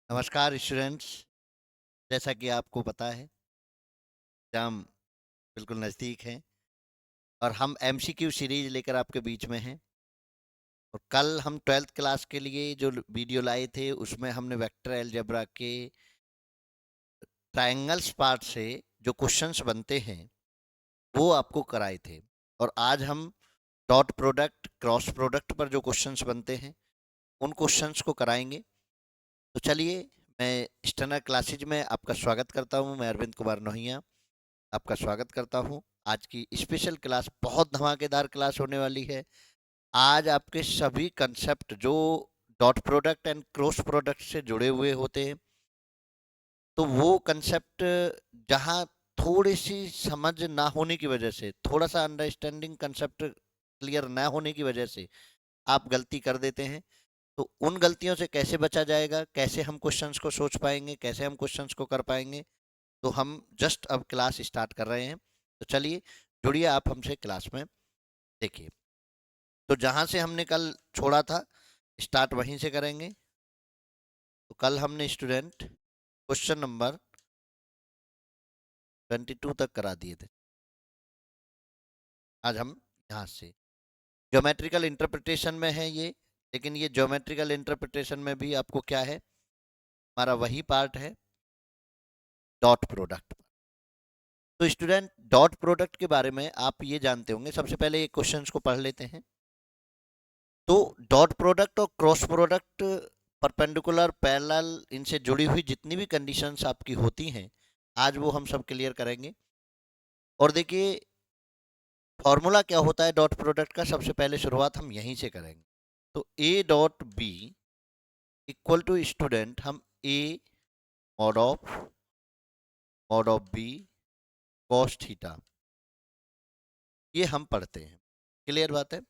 नमस्कार स्टूडेंट्स। जैसा कि आपको पता है, एग्जाम बिल्कुल नज़दीक है और हम एमसीक्यू सीरीज लेकर आपके बीच में हैं। और कल हम 12th क्लास के लिए जो वीडियो लाए थे उसमें हमने वेक्टर अलजेब्रा के ट्रायंगल्स पार्ट से जो क्वेश्चंस बनते हैं वो आपको कराए थे। और आज हम डॉट प्रोडक्ट क्रॉस प्रोडक्ट पर जो क्वेश्चंस बनते हैं उन क्वेश्चंस को कराएंगे। तो चलिए, मैं स्टैंडर्ड क्लासेज में आपका स्वागत करता हूँ। मैं अरविंद कुमार नोहिया आपका स्वागत करता हूं। आज की स्पेशल क्लास बहुत धमाकेदार क्लास होने वाली है। आज आपके सभी कंसेप्ट जो dot product and cross product से जुड़े हुए होते हैं, तो वो कंसेप्ट जहां थोड़ी सी समझ ना होने की वजह से, थोड़ा सा अंडरस्टैंडिंग कंसेप्ट क्लियर ना होने की वजह से आप गलती कर देते हैं। तो उन गलतियों से कैसे बचा जाएगा, कैसे हम क्वेश्चंस को सोच पाएंगे, कैसे हम क्वेश्चंस को कर पाएंगे, तो हम जस्ट अब क्लास स्टार्ट कर रहे हैं। तो चलिए, जुड़िए आप हमसे क्लास में। देखिए, तो जहाँ से हमने कल छोड़ा था स्टार्ट वहीं से करेंगे। तो कल हमने स्टूडेंट क्वेश्चन नंबर 22 तक करा दिए थे। आज हम यहाँ से ज्योमेट्रिकल इंटरप्रिटेशन में है ये, लेकिन ये ज्योमेट्रिकल इंटरप्रिटेशन में भी आपको क्या है, हमारा वही पार्ट है डॉट प्रोडक्ट। तो स्टूडेंट, डॉट प्रोडक्ट के बारे में आप ये जानते होंगे। सबसे पहले ये क्वेश्चंस को पढ़ लेते हैं। तो डॉट प्रोडक्ट और क्रॉस प्रोडक्ट, परपेंडिकुलर, पैरेलल, इनसे जुड़ी हुई जितनी भी कंडीशंस आपकी होती हैं, आज वो हम सब क्लियर करेंगे। और देखिए, फॉर्मूला क्या होता है डॉट प्रोडक्ट का, सबसे पहले शुरुआत हम यहीं से करेंगे। तो A dot B equal to student, हम A mod of B cos theta, ये हम पढ़ते हैं। क्लियर बात है।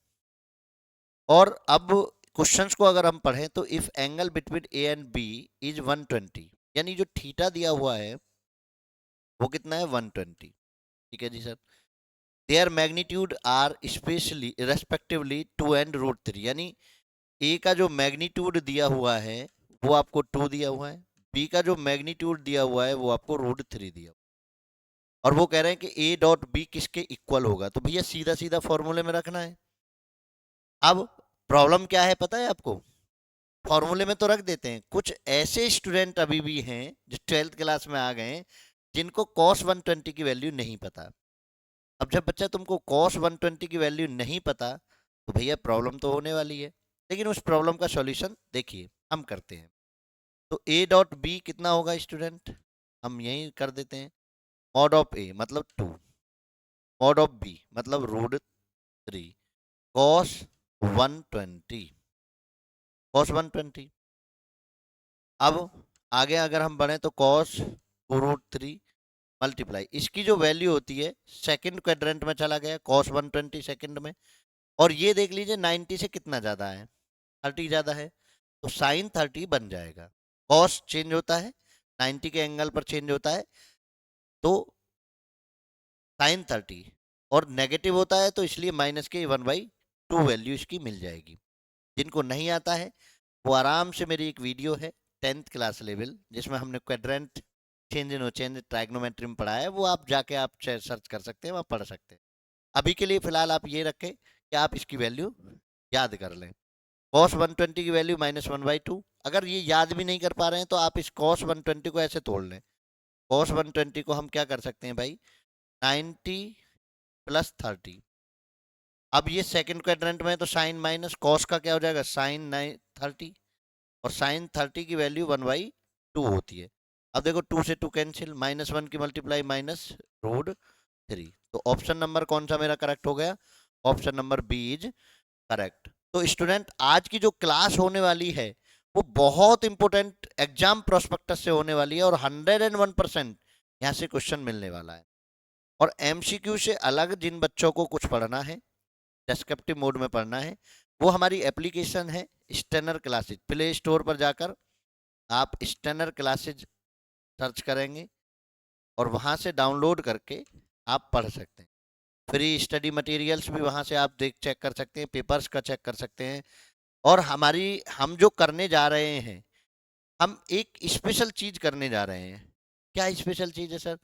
और अब क्वेश्चंस को अगर हम पढ़ें तो if angle between A and B is 120, यानी जो थीटा दिया हुआ है वो कितना है, 120। ठीक है जी sir. Their magnitude are specially respectively 2 and √3, यानी ए का जो मैग्नीट्यूड दिया हुआ है वो आपको 2 दिया हुआ है, बी का जो मैग्नीट्यूड दिया हुआ है वो आपको √3 दिया हुआ है। और वो कह रहे हैं कि ए डॉट बी किसके इक्वल होगा। तो भैया सीधा सीधा फॉर्मूले में रखना है। अब प्रॉब्लम क्या है पता है आपको, फॉर्मूले में तो रख देते हैं, कुछ ऐसे स्टूडेंट अभी भी हैं जो 12th क्लास में आ गए जिनको cos 120 की वैल्यू नहीं पता। अब जब बच्चा तुमको cos 120 की वैल्यू नहीं पता तो भैया प्रॉब्लम तो होने वाली है। लेकिन उस प्रॉब्लम का सॉल्यूशन देखिए हम करते हैं। तो ए डॉट बी कितना होगा स्टूडेंट, हम यही कर देते हैं। मॉड ऑफ ए मतलब 2, मॉड ऑफ बी मतलब √3, cos 120, cos 120। अब आगे अगर हम बढ़े तो cos √3 मल्टीप्लाई, इसकी जो वैल्यू होती है सेकंड क्वाड्रेंट में चला गया, cos 120 सेकंड में। और ये देख लीजिए 90 से कितना ज़्यादा है, 30 ज़्यादा है, तो साइन 30 बन जाएगा। cos चेंज होता है, 90 के एंगल पर चेंज होता है, तो साइन 30। और नेगेटिव होता है तो इसलिए माइनस के 1/2 वैल्यू इसकी मिल जाएगी। जिनको नहीं आता है वो आराम से, मेरी एक वीडियो है 10th क्लास लेवल जिसमें हमने क्वाड्रेंट चेंज नो चेंज ट्राइग्नोमेट्री में पढ़ा है, वो आप जाके आप सर्च कर सकते हैं, वहाँ पढ़ सकते हैं। अभी के लिए फिलहाल आप ये रखें कि आप इसकी वैल्यू याद कर लें। cos 120 की वैल्यू -1/2। अगर ये याद भी नहीं कर पा रहे हैं तो आप इस cos 120 को ऐसे तोड़ लें। cos 120 को हम क्या कर सकते हैं भाई, 90 + 30। अब ये सेकंड क्वाड्रेंट में है तो साइन माइनस कॉस का क्या हो जाएगा, साइन 30। और साइन 30 की वैल्यू 1/2 होती है। अब देखो 2 से 2 कैंसिल, -1 की मल्टीप्लाई -√3। तो ऑप्शन नंबर कौन सा मेरा करेक्ट हो गया, option number B is correct. तो स्टूडेंट, आज की जो क्लास होने वाली है वो बहुत इंपॉर्टेंट एग्जाम प्रोस्पेक्टस से होने वाली है और 101% यहाँ से क्वेश्चन मिलने वाला है। और एमसीक्यू से अलग जिन बच्चों को कुछ पढ़ना है, डेस्क्रिप्टिव मोड में पढ़ना है, वो हमारी एप्लीकेशन है स्टैनर क्लासेज। प्ले स्टोर पर जाकर आप स्टैनर क्लासेज सर्च करेंगे और वहाँ से डाउनलोड करके आप पढ़ सकते हैं। फ्री स्टडी मटेरियल्स भी वहाँ से आप चेक कर सकते हैं, पेपर्स का चेक कर सकते हैं। और हम जो करने जा रहे हैं हम एक स्पेशल चीज करने जा रहे हैं। क्या स्पेशल चीज है सर?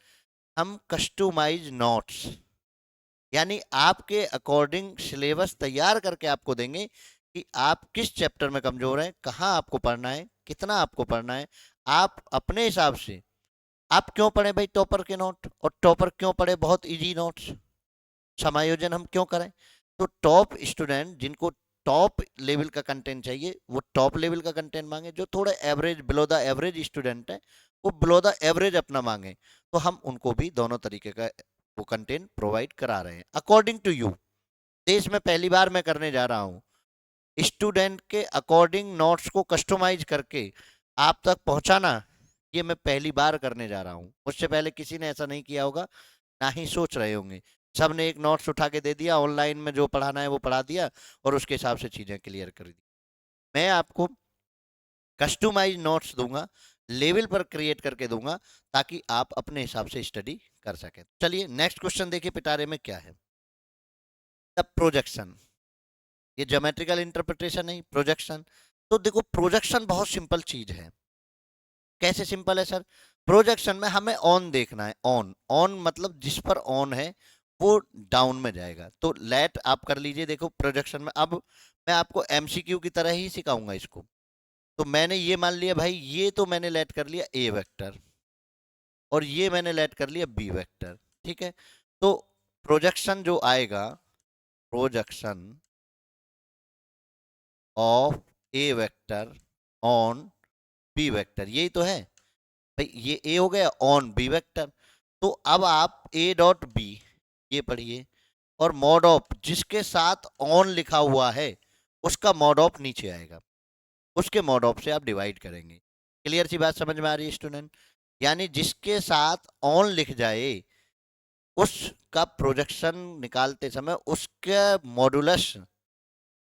हम कस्टमाइज नोट्स, यानी आपके अकॉर्डिंग सिलेबस तैयार करके आपको देंगे कि आप किस चैप्टर में कमजोर हैं, कहाँ आपको पढ़ना है, कितना आपको पढ़ना है। आप अपने हिसाब से, आप क्यों पढ़े भाई टॉपर के नोट, और टॉपर क्यों पढ़े बहुत इजी नोट्स, समायोजन हम क्यों करें? तो टॉप स्टूडेंट जिनको टॉप लेवल का कंटेंट चाहिए वो टॉप लेवल का कंटेंट मांगे, जो थोड़े average below the average student है वो बिलो द एवरेज अपना मांगे, तो हम उनको भी दोनों तरीके का वो कंटेंट प्रोवाइड करा रहे हैं अकॉर्डिंग टू यू। देश में पहली बार मैं करने जा रहा हूँ, स्टूडेंट के अकॉर्डिंग नोट्स को कस्टमाइज करके आप तक पहुंचाना, ये मैं पहली बार करने जा रहा हूँ। मुझसे पहले किसी ने ऐसा नहीं किया होगा, ना ही सोच रहे होंगे। सब ने एक नोट्स उठा के दे दिया, ऑनलाइन में जो पढ़ाना है वो पढ़ा दिया और उसके हिसाब से चीज़ें क्लियर कर दी। मैं आपको कस्टमाइज नोट्स दूंगा, लेवल पर क्रिएट करके दूंगा, ताकि आप अपने हिसाब से स्टडी कर सकें। चलिए नेक्स्ट क्वेश्चन देखिए पिटारे में क्या है। द प्रोजेक्शन, ये ज्योमेट्रिकल इंटरप्रिटेशन नहीं, प्रोजेक्शन। तो देखो प्रोजेक्शन बहुत सिंपल चीज है। कैसे सिंपल है सर? प्रोजेक्शन में हमें ऑन देखना है, ऑन, ऑन मतलब जिस पर ऑन है वो डाउन में जाएगा। तो लेट आप कर लीजिए, देखो प्रोजेक्शन में अब मैं आपको एमसीक्यू की तरह ही सिखाऊंगा इसको। तो मैंने ये मान लिया भाई, ये तो मैंने लेट कर लिया ए वेक्टर, और ये मैंने लेट कर लिया बी वेक्टर, ठीक है। तो प्रोजेक्शन जो आएगा, projection of A vector on B vector, यही तो है भाई। ये ए हो गया ऑन बी वेक्टर। तो अब आप ए डॉट बी ये पढ़िए, और मॉड ऑफ जिसके साथ ऑन लिखा हुआ है उसका मॉड ऑफ नीचे आएगा, उसके मॉड ऑफ से आप डिवाइड करेंगे। क्लियर सी बात समझ में आ रही है स्टूडेंट? यानी जिसके साथ ऑन लिख जाए उसका प्रोजेक्शन निकालते समय उसका मॉडुलस,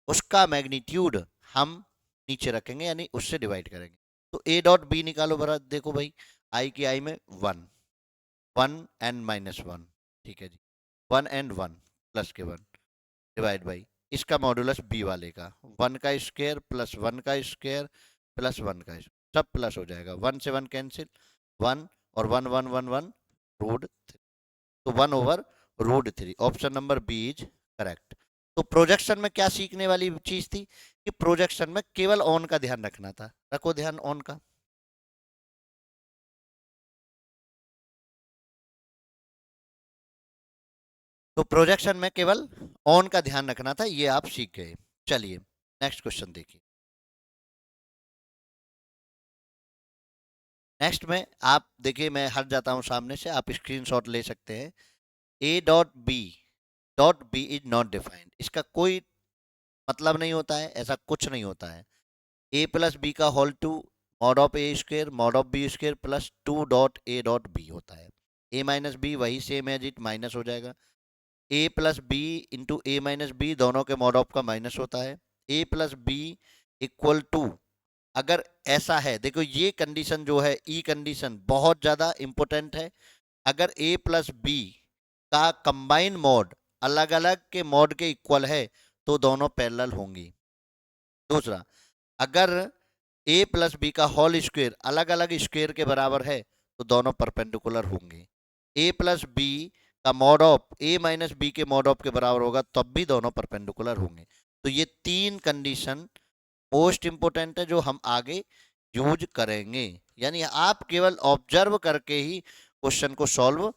उसका मैग्नीट्यूड हम नीचे रखेंगे, यानी उससे डिवाइड करेंगे। तो ए डॉट बी निकालो बरा, देखो भाई आई की आई में one, one and minus one, ठीक है जी, one and one plus k one, divide by इसका मॉडुलस बी वाले का, वन का स्क्वायर प्लस वन का स्क्वायर प्लस वन का स्क्वायर, सब प्लस हो जाएगा, वन से वन कैंसिल, वन और one one one one, root three. तो one over root three, option number B is correct. तो प्रोजेक्शन में क्या सीखने वाली चीज थी कि प्रोजेक्शन में केवल ऑन का ध्यान रखना था। रखो ध्यान ऑन का। तो प्रोजेक्शन में केवल ऑन का ध्यान रखना था, ये आप सीख गए। चलिए नेक्स्ट क्वेश्चन देखिए। नेक्स्ट में आप देखिए, मैं हट जाता हूं सामने से, आप स्क्रीनशॉट ले सकते हैं। Dot B is not defined, इसका कोई मतलब नहीं होता है, ऐसा कुछ नहीं होता है। ए प्लस बी का whole two mod of A square mod of B square plus two dot A dot B होता है। ए माइनस बी वही सेम एज इट माइनस हो जाएगा, A plus B into A minus B दोनों के mod of का minus होता है। A plus B equal to, अगर ऐसा है, देखो ये कंडीशन जो है ई कंडीशन बहुत ज़्यादा इंपॉर्टेंट है। अगर ए प्लस बी का कंबाइन मॉड अलग अलग के मॉड के इक्वल है तो दोनों पैरेलल होंगी। दूसरा, अगर ए प्लस बी का होल स्क्वायर अलग अलग स्क्वायर के बराबर है तो दोनों परपेंडिकुलर होंगे। ए प्लस बी का mod of A minus B के मॉड ऑफ के बराबर होगा तब भी दोनों परपेंडिकुलर होंगे। तो ये तीन कंडीशन मोस्ट इंपोर्टेंट है जो हम आगे यूज करेंगे। यानी आप केवल ऑब्जर्व करके ही क्वेश्चन को सॉल्व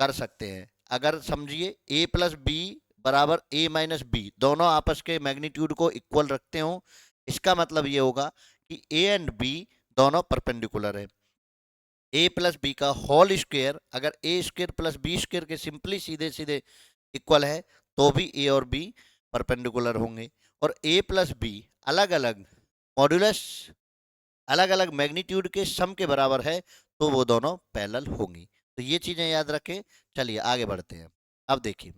कर सकते हैं। अगर समझिए ए प्लस बी बराबर ए माइनस बी दोनों आपस के मैग्नीट्यूड को इक्वल रखते हो, इसका मतलब ये होगा कि ए एंड बी दोनों परपेंडिकुलर है। ए प्लस बी का होल स्क्वायर अगर ए स्क्वायर प्लस बी स्क्वायर के सिंपली सीधे सीधे इक्वल है तो भी ए और बी परपेंडिकुलर होंगे। और ए प्लस बी अलग अलग मॉड्यूलस अलग अलग मैग्नीट्यूड के सम के बराबर है तो वो दोनों पैरेलल होंगी। तो ये चीजें याद रखें। चलिए आगे बढ़ते हैं। अब देखिए,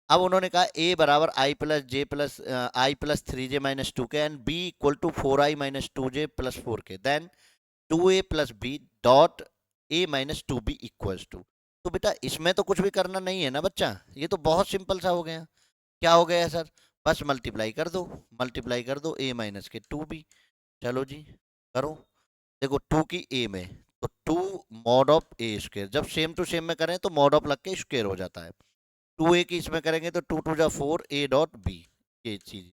अब उन्होंने कहा ए बराबर i plus j plus i plus three j minus two k and B equal to four i minus two j plus four k, then two A plus B dot A minus two B equals two. तो बेटा इसमें तो कुछ भी करना नहीं है ना बच्चा, ये तो बहुत सिंपल सा हो गया। क्या हो गया सर? बस मल्टीप्लाई कर दो, मल्टीप्लाई कर दो ए माइनस के टू बी। चलो जी करो। देखो 2 की ए में, तो 2 मॉड ऑफ ए स्क्वायर, जब सेम टू सेम में करें तो मॉड ऑफ लग के स्क्वायर हो जाता है। 2 ए की इसमें करेंगे तो 2 टू जा 4 ए डॉट बी, ये चीज।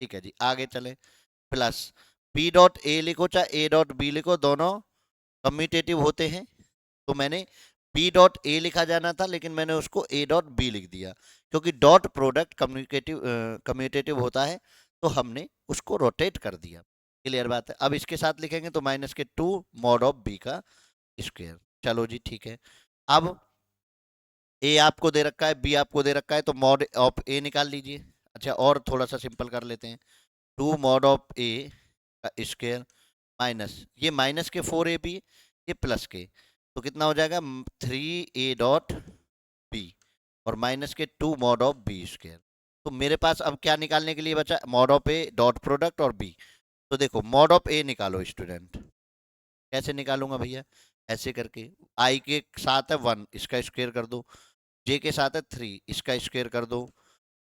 ठीक है जी, आगे चले। प्लस बी डॉट ए लिखो चाहे ए डॉट बी लिखो, दोनों कम्यूटेटिव होते हैं। तो मैंने बी डॉट ए लिखा जाना था, लेकिन मैंने उसको ए डॉट बी लिख दिया, क्योंकि डॉट प्रोडक्ट कम्यूटेटिव होता है, तो हमने उसको रोटेट कर दिया। क्लियर बात है। अब इसके साथ लिखेंगे तो -2 मॉड ऑफ बी का स्क्वायर। चलो जी ठीक है। अब ए आपको दे रखा है, बी आपको दे रखा है, तो मॉड ऑफ ए निकाल लीजिए। अच्छा, और थोड़ा सा सिंपल कर लेते हैं। 2 मॉड ऑफ ए का स्क्वायर माइनस, ये माइनस के 4ab, ये प्लस के, तो कितना हो जाएगा 3a डॉट बी, और माइनस के 2 मॉड ऑफ बी स्क्वायर। तो मेरे पास अब क्या निकालने के लिए बचा, mod of A dot product और बी। तो देखो मॉड ऑफ ए निकालो स्टूडेंट। कैसे निकालूंगा भैया, ऐसे करके, आई के साथ है 1, इसका स्क्वायर कर दो, जे के साथ है 3, इसका स्क्वायर कर दो,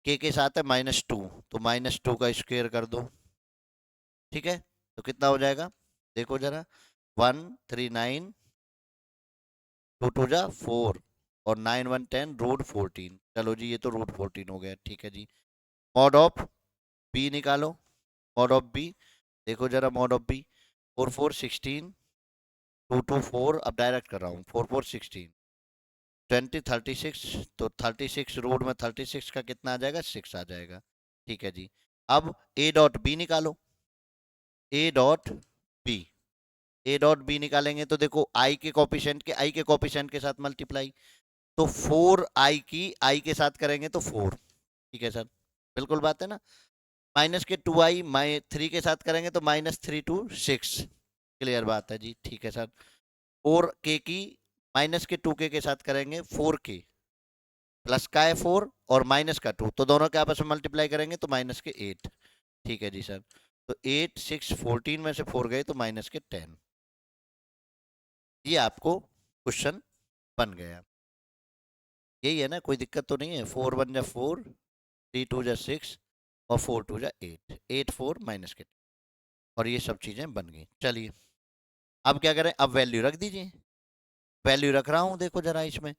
के साथ है -2, तो -2 का स्क्वायर कर दो। ठीक है, तो कितना हो जाएगा, देखो जरा, 139, 2 टू जा 4, और 9 1 10 रूट 14। चलो जी, ये तो रूट 14 हो गया। ठीक है जी, मॉड ऑफ बी निकालो, मॉड ऑफ बी, देखो जरा मॉड ऑफ बी, 4 4 16, 2 2 4, अब डायरेक्ट कर रहा हूँ, 4 4 16, 20 36, तो 36 रूट में 36 का कितना आ जाएगा, 6 आ जाएगा। ठीक है जी, अब ए डॉट बी निकालो, A dot B, A dot B निकालेंगे तो देखो आई के कोफिशिएंट के साथ मल्टीप्लाई, तो 4 आई की आई के साथ करेंगे तो 4। ठीक है सर, बिल्कुल बात है ना। माइनस के 2 आई 3 के साथ करेंगे तो -3 टू 6। क्लियर बात है जी, ठीक है सर। 4 के की माइनस के 2 के साथ करेंगे 4 के, प्लस का है 4 और माइनस का 2, तो दोनों के आपस में मल्टीप्लाई करेंगे तो -8। ठीक है जी सर, तो 8 6 14 में से 4 गए तो -10। ये आपको क्वेश्चन बन गया। यही है ना, कोई दिक्कत तो नहीं है। 4 1 जा 4, 3 2 जा 6, और 4 2 जा 8, 8 4 -10, और ये सब चीजें बन गई। चलिए, अब क्या करें, अब वैल्यू रख दीजिए। वैल्यू रख रहा हूँ, देखो जरा इसमें,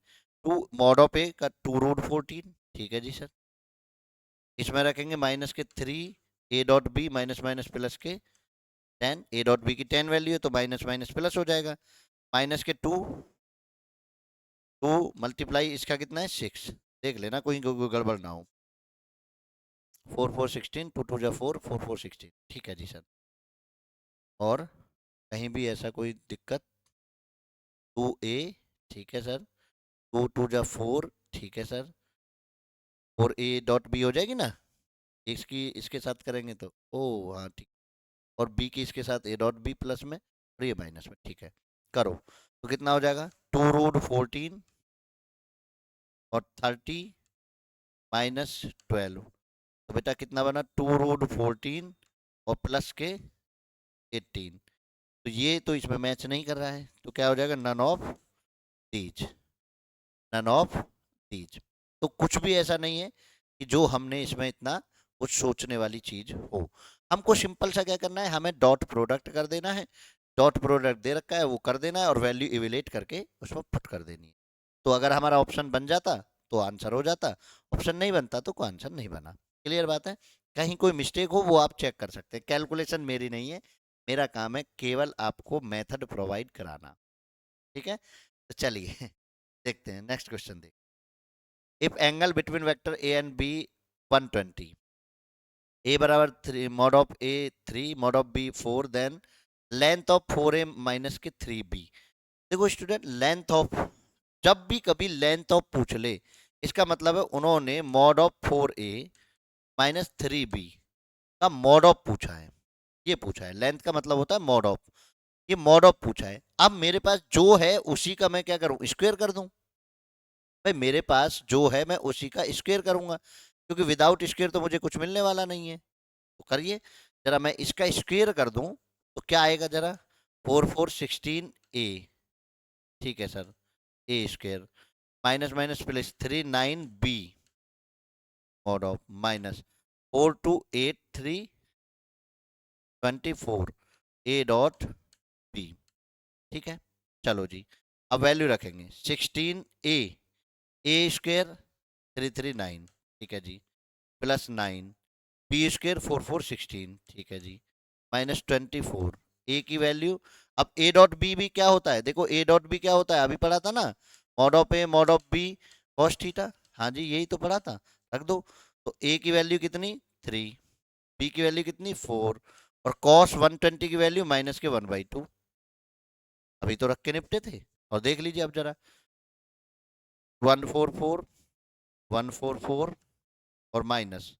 2 मॉड ऑफ ए का 2 रूट 14। ठीक है जी सर, इसमें रखेंगे -3 A dot B, minus minus plus के 10, ए डॉट बी की 10 वैल्यू है तो माइनस माइनस प्लस हो जाएगा, माइनस के 2, 2 मल्टीप्लाई इसका कितना है 6, देख लेना कोई गड़बड़ ना हो। 4 4 16, 2 2 जा 4, 4 4 16। ठीक है जी सर, और कहीं भी ऐसा कोई दिक्कत, 2a, ठीक है सर, 2 2 जा 4, ठीक है सर, और ए डॉट बी हो जाएगी ना, इसकी इसके साथ करेंगे तो, ओ हाँ ठीक, और बी की इसके साथ ए डॉट बी प्लस में और ये माइनस में। ठीक है, करो, तो कितना हो जाएगा, 2 रूट 14 और 30 -12, तो बेटा कितना बना, 2 रूट 14 और प्लस के 18, तो ये तो इसमें मैच नहीं कर रहा है, तो क्या हो जाएगा, none of these, none of these. तो कुछ भी ऐसा नहीं है कि जो हमने इसमें इतना कुछ सोचने वाली चीज हो। हमको सिंपल सा क्या करना है, हमें डॉट प्रोडक्ट कर देना है, डॉट प्रोडक्ट दे रखा है वो कर देना है, और वैल्यू इवेलेट करके उसमें पुट कर देनी है। तो अगर हमारा ऑप्शन बन जाता तो आंसर हो जाता, ऑप्शन नहीं बनता तो कोई आंसर नहीं बना। क्लियर बात है। कहीं कोई मिस्टेक हो वो आप चेक कर सकते हैं, कैलकुलेशन मेरी नहीं है, मेरा काम है केवल आपको मेथड प्रोवाइड कराना। ठीक है, तो चलिए देखते हैं नेक्स्ट क्वेश्चन। देख, if angle between vector A and B 120, A बराबर 3 mod of A 3 mod of B 4, then length of 4a minus के 3b। देखो स्टूडेंट, लेंथ ऑफ, जब भी कभी लेंथ ऑफ पूछ ले, इसका मतलब है उन्होंने mod of 4a minus 3b का मॉड ऑफ पूछा है। ये पूछा है, लेंथ का मतलब होता है मॉड ऑफ, ये मॉड ऑफ पूछा है। अब मेरे पास जो है उसी का मैं क्या करूं, स्क्वायर कर दूं। भाई मेरे पास जो है मैं उसी का स्क्वायर करूंगा, क्योंकि विदाउट स्क्वायर तो मुझे कुछ मिलने वाला नहीं है। तो करिए जरा, मैं इसका स्क्वायर कर दूं तो क्या आएगा जरा, 4 4 16 ए, ठीक है sir, A square, minus minus plus 3 9 B mod of, minus 4 2 8 3 24 A dot ठीक है, चलो जी, अब वैल्यू रखेंगे 16 ए स्क्वेयर 339, ठीक है जी, प्लस 9 बी स्क्वेयर 4416, ठीक है जी, माइनस 24 ए की वैल्यू। अब ए डॉट बी भी क्या होता है, देखो ए डॉट बी क्या होता है, अभी पढ़ा था ना, mod of A mod of B cos theta, हाँ जी यही तो पढ़ा था, रख दो। तो ए की वैल्यू कितनी 3, बी की वैल्यू कितनी 4, और कॉस 120 की वैल्यू माइनस के 1/2, अभी तो रख के निपटे थे। और देख लीजिए अब जरा, 144 144 और माइनस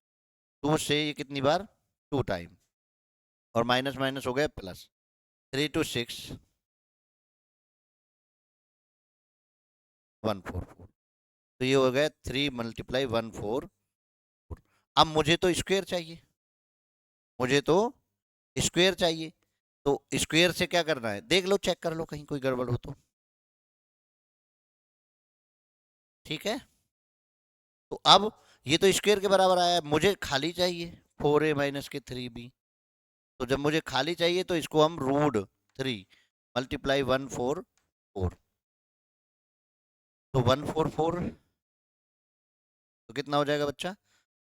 2 से ये कितनी बार 2 टाइम, और माइनस माइनस हो गया प्लस, 3 to 6 144, तो ये हो गया 3 × 144। अब मुझे तो स्क्वायर चाहिए, मुझे तो स्क्वायर चाहिए, तो स्क्वायर से क्या करना है, देख लो चेक कर लो कहीं कोई गड़बड़ हो तो, ठीक है। तो अब ये तो स्क्वायर के बराबर आया, मुझे खाली चाहिए 4a माइनस के 3b, तो जब मुझे खाली चाहिए तो इसको हम √3 × 144, तो 144 तो कितना हो जाएगा बच्चा,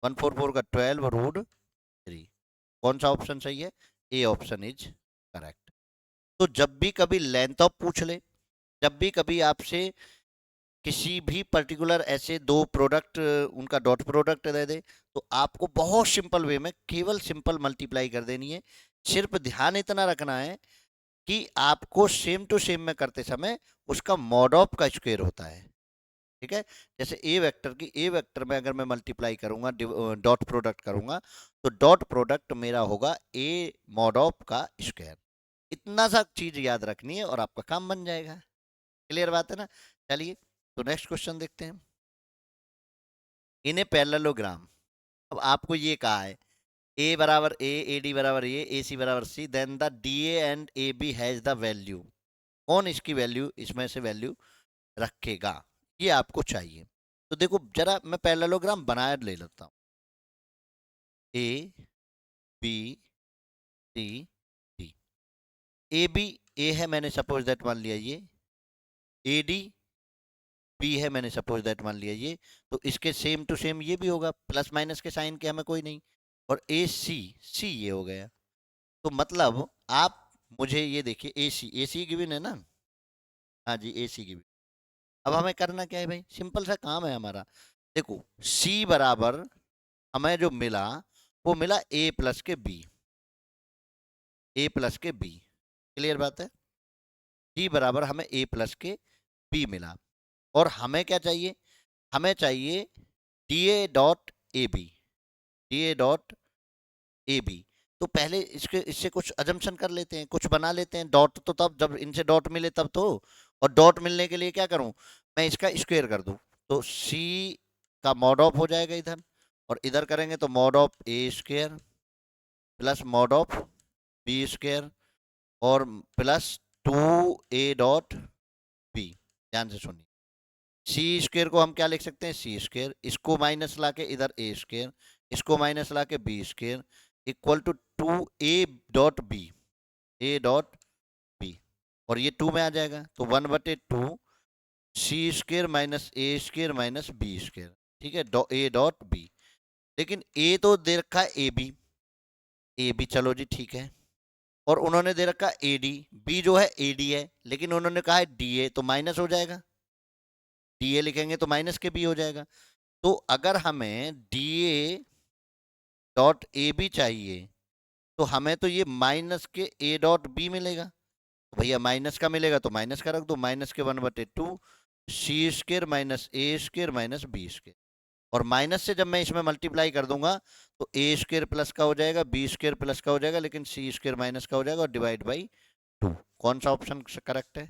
144 का 12 √3, कौन सा ऑप्शन सही है, ए ऑप्शन इज करेक्ट। तो जब भी कभी लेंथ ऑफ पूछ ले, जब भी कभी आपसे किसी भी पर्टिकुलर ऐसे दो प्रोडक्ट उनका डॉट प्रोडक्ट दे दे, तो आपको बहुत सिंपल वे में केवल सिंपल मल्टीप्लाई कर देनी है। सिर्फ ध्यान इतना रखना है कि आपको सेम टू सेम में करते समय उसका मॉड ऑफ का स्क्वायर होता है, ठीक है। जैसे ए वेक्टर में अगर मैं मल्टीप्लाई करूंगा, डॉट प्रोडक्ट करूंगा, तो डॉट प्रोडक्ट मेरा होगा ए मॉड ऑफ का स्क्वायर। इतना सा चीज याद रखनी है और आपका काम बन जाएगा। क्लियर बात है ना। चलिए तो नेक्स्ट क्वेश्चन देखते हैं। इन ए पैरेललोग्राम, अब आपको ये कहा है ए बराबर ए डी बराबर ए सी बराबर C, then the D and A B has the value, कौन इसकी वैल्यू इसमें से वैल्यू रखेगा, ये आपको चाहिए। तो देखो जरा मैं पैरेललोग्राम बनाया ले लेता हूँ, A B C D, A B A है मैंने सपोज दैट मान लिया, ये ए डी बी है मैंने सपोज दैट मान लिया ये, तो इसके सेम टू सेम ये भी होगा, प्लस माइनस के साइन के हमें कोई नहीं, और ए सी ये हो गया। तो मतलब आप मुझे ये देखिए, ए सी गिवन है ना, हाँ जी ए सी गिवन। अब हमें करना क्या है भाई, सिंपल सा काम है हमारा। देखो सी बराबर हमें जो मिला वो मिला ए प्लस के बी, ए प्लस के बी, क्लियर बात है। सी बराबर हमें ए प्लस के बी मिला, और हमें क्या चाहिए, हमें चाहिए D A dot A B, D A dot A B. तो पहले इसके इससे कुछ अजम्पशन कर लेते हैं, कुछ बना लेते हैं, डॉट तो तब जब इनसे डॉट मिले तब तो, और डॉट मिलने के लिए क्या करूं, मैं इसका स्क्वायर कर दूं, तो सी का मॉड ऑफ हो जाएगा इधर, और इधर करेंगे तो mod of A square plus mod of B square, और प्लस 2a डॉट बी। ध्यान से सुनिए, सी स्क्वायर को हम क्या लिख सकते हैं, सी स्क्वायर, इसको माइनस ला के इधर ए स्क्वायर, इसको माइनस ला के B square, equal to 2a.b, a.b, और ये 2 में आ जाएगा, तो 1/2 सी स्क्वायर माइनस ए स्क्वायर माइनस बी स्क्वायर, ठीक है, a.b। लेकिन ए तो दे रखा है ए बी चलो जी ठीक है, और उन्होंने दे रखा ए डी, बी जो है ए डी है, लेकिन उन्होंने कहा है डी ए, तो माइनस हो जाएगा, डी ए लिखेंगे तो माइनस के बी हो जाएगा। तो अगर हमें D A dot A B चाहिए, तो हमें तो ये माइनस के ए डॉट बी मिलेगा, तो भैया माइनस का मिलेगा तो माइनस का रख दो, माइनस के 1/2 सी स्क्वायर माइनस ए स्क्वायर माइनस बी स्क्वायर, और माइनस से जब मैं इसमें मल्टीप्लाई कर दूंगा तो ए स्क्वायर प्लस का हो जाएगा, बी स्क्वायर प्लस का हो जाएगा, लेकिन सी स्क्वायर माइनस का हो जाएगा, और डिवाइड बाई 2। कौन सा ऑप्शन करेक्ट है,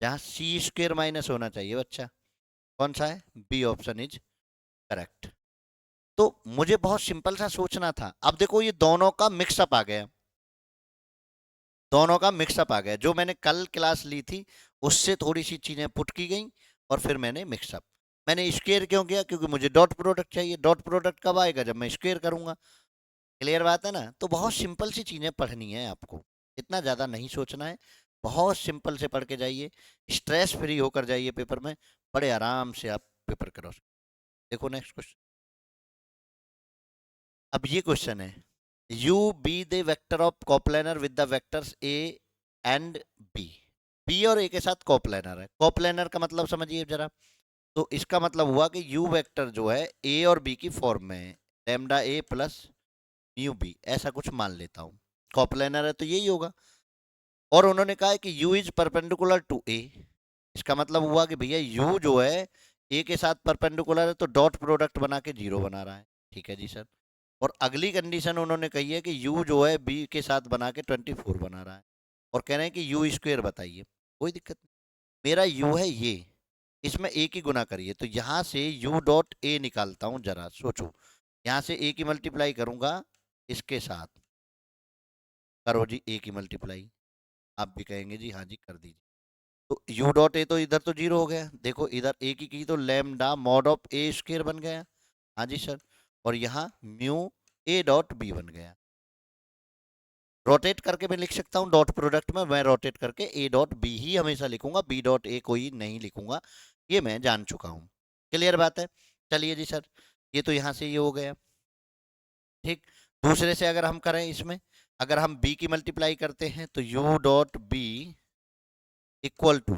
जहाँ सी स्क्वायर माइनस होना चाहिए बच्चा, कौन सा है, बी ऑप्शन इज करेक्ट। तो मुझे बहुत सिंपल सा सोचना था। अब देखो ये दोनों का मिक्सअप आ गया, दोनों का मिक्सअप आ गया, जो मैंने कल क्लास ली थी उससे थोड़ी सी चीजें पुट की गई, और फिर मैंने मिक्सअप, मैंने स्क्वायर क्यों किया, क्योंकि मुझे डॉट प्रोडक्ट चाहिए, डॉट प्रोडक्ट कब आएगा, जब मैं स्क्वायर करूंगा। क्लियर बात है ना। तो बहुत सिंपल सी चीजें पढ़नी है आपको, इतना ज्यादा नहीं सोचना है, बहुत सिंपल से पढ़ के जाइए, स्ट्रेस फ्री होकर जाइए पेपर में, बड़े आराम से आप पेपर करो। देखो नेक्स्ट क्वेश्चन। अब ये क्वेश्चन है, U be the vector of coplanar with the vectors A and B. B और ए के साथ कोप्लेनर है। कोप्लेनर का मतलब समझिए जरा। तो इसका मतलब हुआ कि यू वेक्टर जो है ए और बी की फॉर्म में है, lambda A plus mu B, ऐसा कुछ मान लेता हूँ। कोप्लेनर है तो यही होगा। और उन्होंने कहा है कि u इज परपेंडिकुलर टू ए। इसका मतलब हुआ कि भैया u जो है a के साथ परपेंडिकुलर है, तो डॉट प्रोडक्ट बना के जीरो बना रहा है। ठीक है जी सर। और अगली कंडीशन उन्होंने कही है कि u जो है b के साथ बना के 24 बना रहा है, और कह रहे हैं कि यू स्क्वेयर बताइए। कोई दिक्कत नहीं, मेरा u है ये, इसमें a की गुना करिए, तो यहाँ से u डॉट a निकालता हूँ। जरा सोचो, यहाँ से a की मल्टीप्लाई करूंगा इसके साथ, करो जी a की मल्टीप्लाई। आप भी कहेंगे जी हाँ जी कर दीजिए। तो यू डॉट ए तो इधर तो जीरो हो गया, देखो इधर ए की तो lambda mod of A square बन गया। हाँ जी सर। और यहाँ म्यू ए डॉट बी बन गया। रोटेट करके मैं लिख सकता हूँ डॉट प्रोडक्ट में, मैं रोटेट करके ए डॉट बी ही हमेशा लिखूंगा, बी डॉट ए कोई नहीं लिखूंगा, ये मैं जान चुका हूँ। क्लियर बात है। चलिए जी सर, ये तो यहाँ से ये हो गया। ठीक, दूसरे से अगर हम करें इसमें, अगर हम बी की मल्टीप्लाई करते हैं तो U dot B equal to,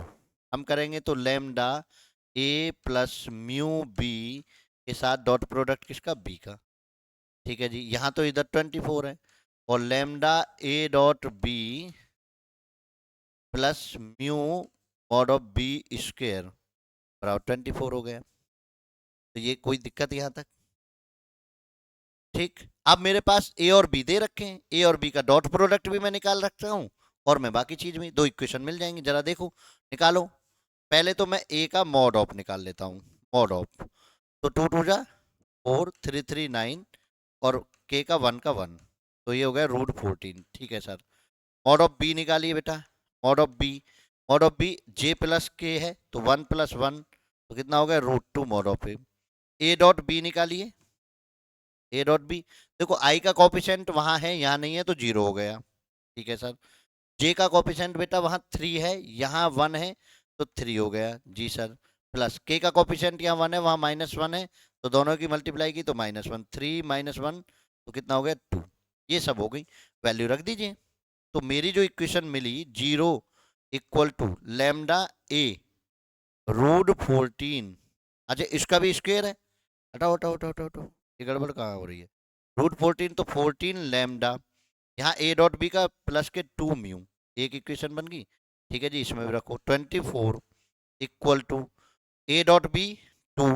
हम करेंगे तो lambda A plus mu B के साथ डॉट प्रोडक्ट किसका, बी का। ठीक है जी, यहाँ तो इधर 24 है, और lambda A dot B plus mu mod of B square बराबर 24 हो गया। तो ये कोई दिक्कत यहाँ तक। ठीक, अब मेरे पास ए और बी दे रखे हैं, ए और बी का डॉट प्रोडक्ट भी मैं निकाल रखता हूँ, और मैं बाकी चीज में दो इक्वेशन मिल जाएंगी। जरा देखो, निकालो। पहले तो मैं ए का मॉड ऑफ निकाल लेता हूँ, मॉड ऑफ, तो 2 2 जा 4, 3 3 9, और के का 1 का 1, तो ये हो गया √14। ठीक है सर। मॉड ऑफ बी निकालिए बेटा, mod of B, mod of B J plus K है तो 1 + 1, तो कितना हो गया √2 mod of A. A dot B निकालिए, ए डॉट बी, देखो आई का कॉपिशेंट वहां है, यहाँ नहीं है, तो जीरो हो गया। ठीक है सर। जे का कॉपिशेंट बेटा वहां 3 है, यहाँ 1 है, तो 3 हो गया जी सर। प्लस के का कॉपिशेंट यहाँ 1 है, वहां -1 है, तो दोनों की मल्टीप्लाई की तो -1, 3 -1, तो कितना हो गया 2। ये सब हो गई, वैल्यू रख दीजिए। तो मेरी जो इक्वेशन मिली 0 इक्वल टू लैम्डा ए √14। अच्छा इसका भी स्क्वायर है, हटाओ हटाओ हटाओ हटाओ हटाओ, ये गड़बड़ कहाँ हो रही है। √14 तो 14 लैम्डा, यहाँ ए डॉट बी का प्लस के 2 म्यू, एक इक्वेशन बन गई। ठीक है जी, इसमें भी रखो 24 equal to A dot B 2,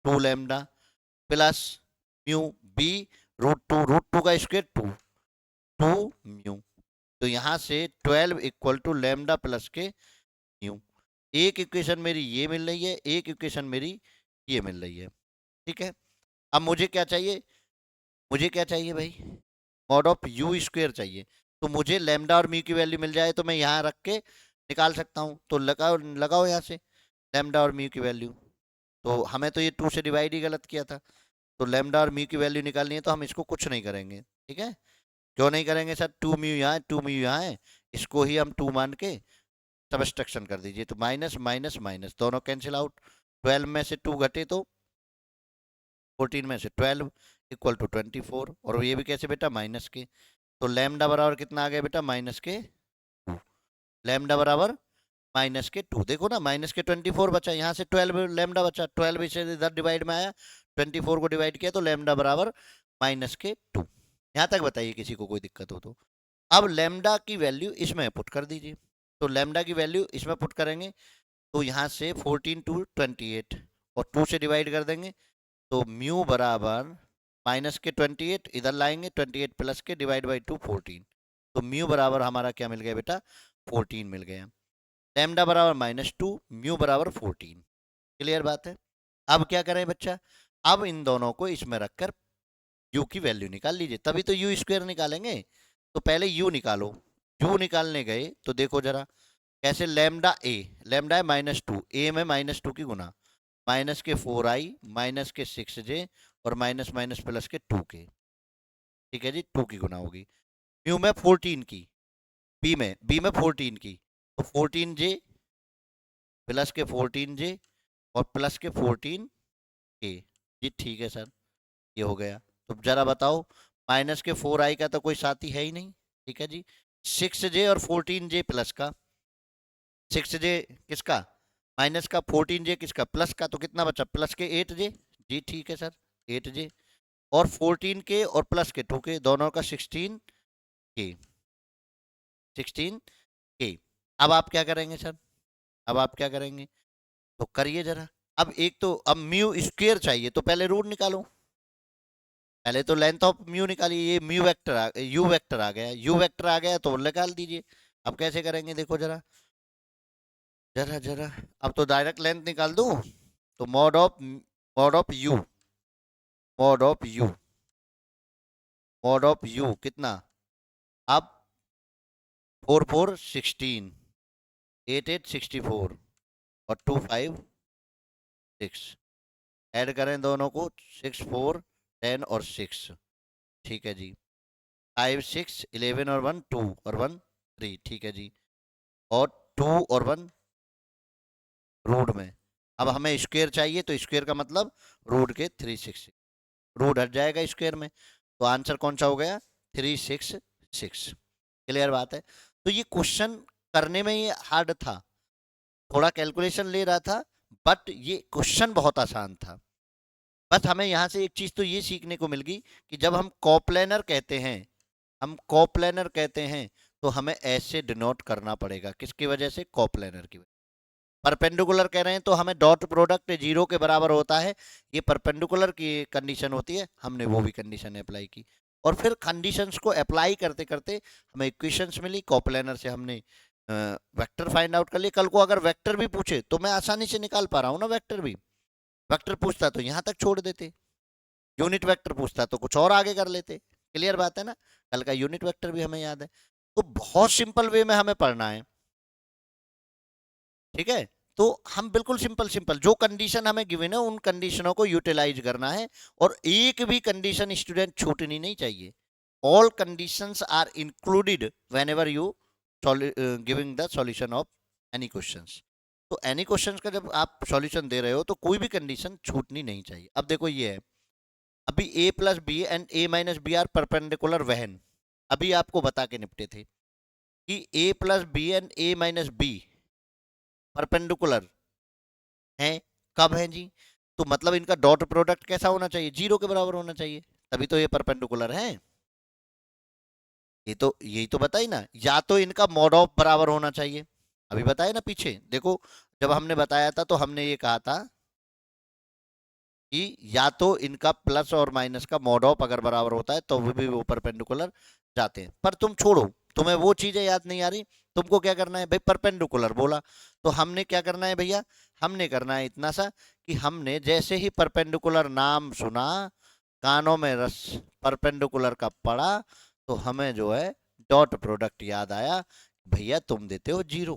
2 lambda plus mu B √2 का स्क्वायर 2, 2 म्यू, तो यहाँ से 12 इक्वल टू लैम्डा प्लस के म्यू। एक इक्वेशन मेरी ये मिल रही है, एक इक्वेशन मेरी ये मिल रही है। ठीक है, अब मुझे क्या चाहिए, मुझे क्या चाहिए भाई, मॉड ऑफ यू स्क्वेयर चाहिए। तो मुझे लैम्डा और म्यू की वैल्यू मिल जाए तो मैं यहाँ रख के निकाल सकता हूँ। तो लगाओ लगाओ यहाँ से लैम्डा और म्यू की वैल्यू। तो हमें तो ये 2 से डिवाइड ही गलत किया था, तो लैम्डा और म्यू की वैल्यू निकालनी है, तो हम इसको कुछ नहीं करेंगे। ठीक है, क्यों नहीं करेंगे सर, 2 म्यू यहाँ है, 2 म्यू यहाँ है, इसको ही हम 2 मान के सबस्ट्रक्शन कर दीजिए, तो माइनस माइनस माइनस दोनों कैंसिल आउट। 12 में से 2 घटे तो 14 में से 12 इक्वल टू 24, और ये भी कैसे बेटा, माइनस के। तो लैम्डा बराबर कितना आ गया बेटा, -2। लैम्डा बराबर -2, देखो ना -24 बचा, यहाँ से 12 लैम्डा बचा, 12 इसे इधर डिवाइड में आया, 24 को डिवाइड किया, तो लैम्डा बराबर -2। यहाँ तक बताइए किसी को कोई दिक्कत हो तो। अब लैम्डा की वैल्यू इसमें पुट कर दीजिए, तो लैम्डा की वैल्यू इसमें पुट करेंगे, तो यहाँ से 14 to 28, और 2 से डिवाइड कर देंगे, तो म्यू बराबर -28 इधर लाएंगे, 28 प्लस के डिवाइड बाई 2 14, तो म्यू बराबर हमारा क्या मिल गया बेटा, 14 मिल गया। लैम्डा बराबर -2, म्यू बराबर 14। क्लियर बात है। अब क्या करें बच्चा, अब इन दोनों को इसमें रखकर यू की वैल्यू निकाल लीजिए, तभी तो यू स्क्वायर निकालेंगे। तो पहले यू निकालो, यू निकालने गए तो देखो जरा कैसे, लैम्डा है -2, ए में -2 की गुना, माइनस के 4i माइनस के 6j, और माइनस माइनस प्लस के 2k। ठीक है जी, 2 की गुना होगी। म्यू में 14 की, बी में 14 की, तो 14J प्लस के 14J और प्लस के 14K। जी ठीक है सर, ये हो गया। तो जरा बताओ, माइनस के 4i का तो कोई साथी है ही नहीं, ठीक है जी। 6J और 14J प्लस का, 6J किसका, माइनस का, 14J किसका, प्लस का, तो कितना बचा, प्लस के 8J। जी ठीक है सर, 8J और 14K और प्लस के 2K, दोनों का 16K, 16K। अब आप क्या करेंगे सर, अब आप क्या करेंगे, तो करिए जरा। अब एक तो अब म्यू स्क्वायर चाहिए, तो पहले रूट निकालो। पहले तो लेंथ ऑफ म्यू निकालिए, ये म्यू वेक्टर यू वेक्टर आ गया, यू वेक्टर आ गया तो निकाल दीजिए। अब कैसे करेंगे देखो जरा, जरा जरा। अब तो डायरेक्ट लेंथ निकाल दूं, तो mod of you, mod of you कितना, अब 4 4 16, 8 8 64 और 2 5 6, ऐड करें दोनों को, 6 4 10 और 6, ठीक है जी। 5 6 11 और 1 2 और 1 3, ठीक है जी। और 2 और 1 रूट में। अब हमें स्क्वायर चाहिए, तो स्क्वायर का मतलब रूट के 366, रूट हट जाएगा स्क्वायर में, तो आंसर कौन सा हो गया, 366। क्लियर बात है। तो ये क्वेश्चन करने में ये हार्ड था, थोड़ा कैलकुलेशन ले रहा था, बट ये क्वेश्चन बहुत आसान था। बस हमें यहाँ से एक चीज तो ये सीखने को मिल गई कि जब हम कोप्लेनर कहते हैं, हम कोप्लेनर कहते हैं, तो हमें ऐसे डिनोट करना पड़ेगा, किसकी वजह से, कोप्लेनर की वजह। परपेंडिकुलर कह रहे हैं तो हमें डॉट प्रोडक्ट 0 के बराबर होता है, ये परपेंडिकुलर की कंडीशन होती है, हमने वो भी कंडीशन अप्लाई की। और फिर कंडीशंस को अप्लाई करते करते हमें इक्वेशंस मिली, कोप्लेनर से हमने वेक्टर फाइंड आउट कर लिए। कल को अगर वेक्टर भी पूछे तो मैं आसानी से निकाल पा रहा हूँ ना वेक्टर भी। वेक्टर पूछता तो यहाँ तक छोड़ देते, यूनिट वेक्टर पूछता तो कुछ और आगे कर लेते। क्लियर बात है ना, कल का यूनिट वेक्टर भी हमें याद है। तो बहुत सिंपल वे में हमें पढ़ना है, ठीक है। तो हम बिल्कुल सिंपल सिंपल जो कंडीशन हमें गिवन है उन कंडीशनों को यूटिलाइज करना है, और एक भी कंडीशन स्टूडेंट छूटनी नहीं चाहिए। All conditions are included whenever you giving the solution of any questions. तो एनी क्वेश्चंस का जब आप सॉल्यूशन दे रहे हो तो कोई भी कंडीशन छूटनी नहीं चाहिए। अब देखो ये है, अभी a plus B and a minus B are perpendicular when, अभी आपको बता के निपटे थे कि a plus B and a minus B perpendicular हैं। कब हैं जी, तो मतलब इनका डॉट प्रोडक्ट कैसा होना चाहिए, 0 के बराबर होना चाहिए, तभी तो ये परपेंडिकुलर हैं। ये तो यही तो बताई ना, या तो इनका मॉड ऑफ बराबर होना चाहिए, अभी बताया ना पीछे देखो, जब हमने बताया था तो हमने ये कहा था कि या तो इनका प्लस और माइनस का मॉड ऑफ अगर बराबर होता है तो वो परपेंडिकुलर जाते हैं। पर तुम छोड़ो, तुम्हें वो चीजें याद नहीं आ रही, तुमको क्या करना है भाई, परपेंडिकुलर बोला तो हमने क्या करना है भैया, हमने करना है इतना सा कि हमने जैसे ही परपेंडिकुलर नाम सुना, कानों में रस परपेंडिकुलर का पड़ा, तो हमें जो है डॉट प्रोडक्ट याद आया, भैया तुम देते हो 0।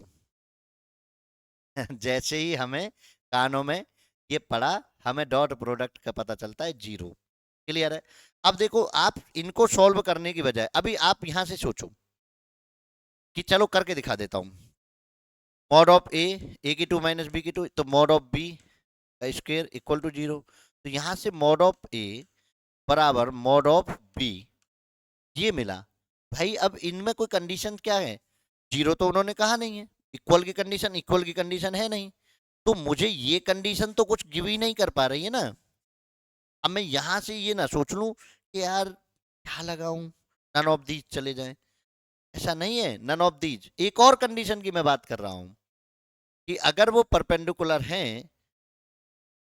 जैसे ही हमें कानों में ये पड़ा, हमें डॉट प्रोडक्ट का पता चलता है 0। क्लियर है। अब देखो, आप इनको सॉल्व करने की बजाय अभी आप यहां से सोचो कि चलो करके दिखा देता हूं, मॉड ऑफ ए की 2 माइनस बी की 2, तो मॉड ऑफ बी का स्क्वायर इक्वल टू 0। तो यहां से मॉड ऑफ ए बराबर मॉड ऑफ बी, ये मिला। भाई अब इनमें कोई कंडीशन क्या है, 0 तो उन्होंने कहा नहीं है, इक्वल की कंडीशन है नहीं, तो मुझे ये कंडीशन तो कुछ गिव ही नहीं कर पा रही है ना। अब मैं यहां से ये ना सोच लूं कि यार क्या लगाऊं, नन ऑफ दीज चले जाएं, ऐसा नहीं है। नन ऑफ दीज एक और कंडीशन की मैं बात कर रहा हूं कि अगर वो परपेंडिकुलर हैं,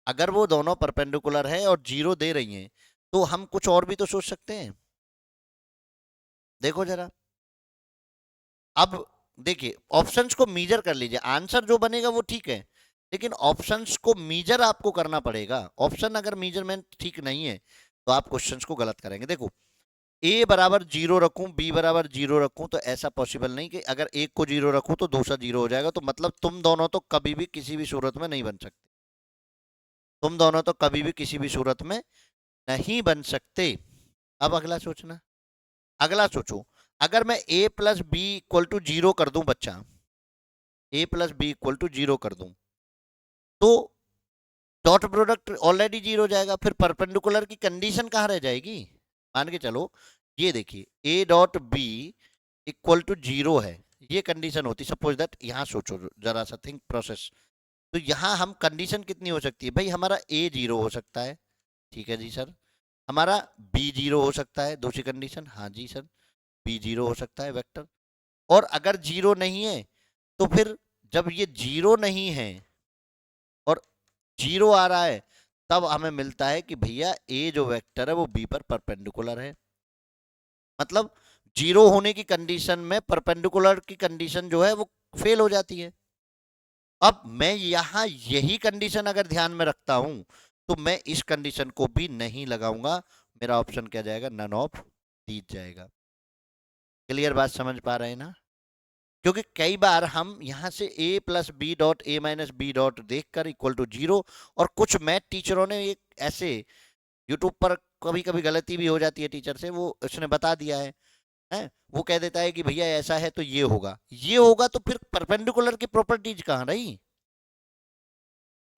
अगर वो दोनों परपेंडिकुलर है और 0 दे रही हैं, तो हम कुछ और भी तो सोच सकते हैं। देखो जरा, अब देखिए ऑप्शंस को मीजर कर लीजिए, आंसर जो बनेगा वो ठीक है, लेकिन ऑप्शंस को मीजर आपको करना पड़ेगा। ऑप्शन अगर मीजरमेंट ठीक नहीं है तो आप क्वेश्चंस को गलत करेंगे। देखो, ए बराबर 0 रखूं, बी बराबर 0 रखूं, तो ऐसा पॉसिबल नहीं कि अगर एक को 0 रखूं तो दूसरा 0 हो जाएगा, तो मतलब तुम दोनों तो कभी भी किसी भी सूरत में नहीं बन सकते, तुम दोनों तो कभी भी किसी भी सूरत में नहीं बन सकते। अब अगला सोचना, अगला सोचो, अगर मैं a plus B equal to 0 कर दूं बच्चा, A plus B equal to 0 कर दूं तो डॉट प्रोडक्ट ऑलरेडी 0 हो जाएगा, फिर परपेंडिकुलर की कंडीशन कहाँ रह जाएगी। मान के चलो ये देखिए A dot B equal to 0 है, ये कंडीशन होती, सपोज दैट, यहाँ सोचो जरा सा थिंक प्रोसेस। तो यहाँ हम कंडीशन कितनी हो सकती है भाई, हमारा ए 0 हो सकता है, ठीक है जी सर, हमारा बी 0 हो सकता है, दूसरी कंडीशन, हाँ जी सर, बी 0 हो सकता है वेक्टर। और अगर 0 नहीं है तो फिर जब ये 0 नहीं है और 0 आ रहा है तब हमें मिलता है कि भैया ए जो वेक्टर है वो बी पर परपेंडिकुलर है। मतलब 0 होने की कंडीशन में परपेंडिकुलर की कंडीशन जो है वो फेल हो जाती है। अब मैं यहां यही कंडीशन अगर ध्यान में रखता हूं तो मैं इस कंडीशन को भी नहीं लगाऊंगा, मेरा ऑप्शन क्या जाएगा, नन ऑफ दीज जाएगा। क्लियर बात समझ पा रहे हैं ना। क्योंकि कई बार हम यहां से a plus B dot A minus B dot देखकर इक्वल टू 0, और कुछ मैथ टीचरों ने एक ऐसे यूट्यूब पर कभी कभी गलती भी हो जाती है टीचर से, वो उसने बता दिया है, वो कह देता है कि भैया ऐसा है तो ये होगा तो फिर परपेंडिकुलर की प्रॉपर्टीज कहाँ रही,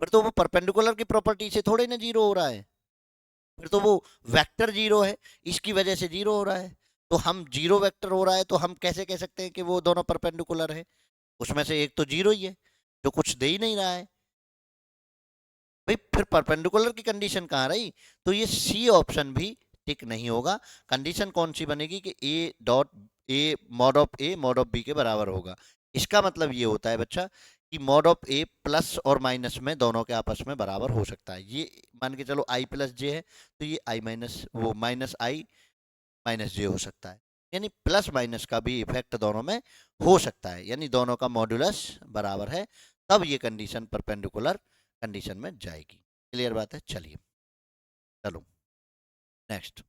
फिर तो वो परपेंडिकुलर की प्रॉपर्टी से थोड़े ना 0 हो रहा है, फिर तो वो वेक्टर 0 है, इसकी वजह से 0 हो रहा है। तो हम 0 वेक्टर हो रहा है तो हम कैसे कह सकते हैं कि वो दोनों परपेंडिकुलर है, उसमें से एक तो 0 ही है जो कुछ दे ही नहीं रहा है भाई, फिर परपेंडिकुलर की कंडीशन कहाँ रही। तो ये सी ऑप्शन भी टिक नहीं होगा। कंडीशन कौन सी बनेगी कि ए मॉड ऑफ बी के बराबर होगा। इसका मतलब ये होता है बच्चा कि मॉड ऑफ ए प्लस और माइनस में दोनों के आपस में बराबर हो सकता है। ये मान के चलो आई प्लस जे है तो ये आई माइनस वो माइनस आई माइनस जे हो सकता है, यानी प्लस माइनस का भी इफेक्ट दोनों में हो सकता है, यानी दोनों का मॉड्यूलस बराबर है, तब ये कंडीशन परपेंडिकुलर कंडीशन में जाएगी। क्लियर बात है। चलिए चलो next,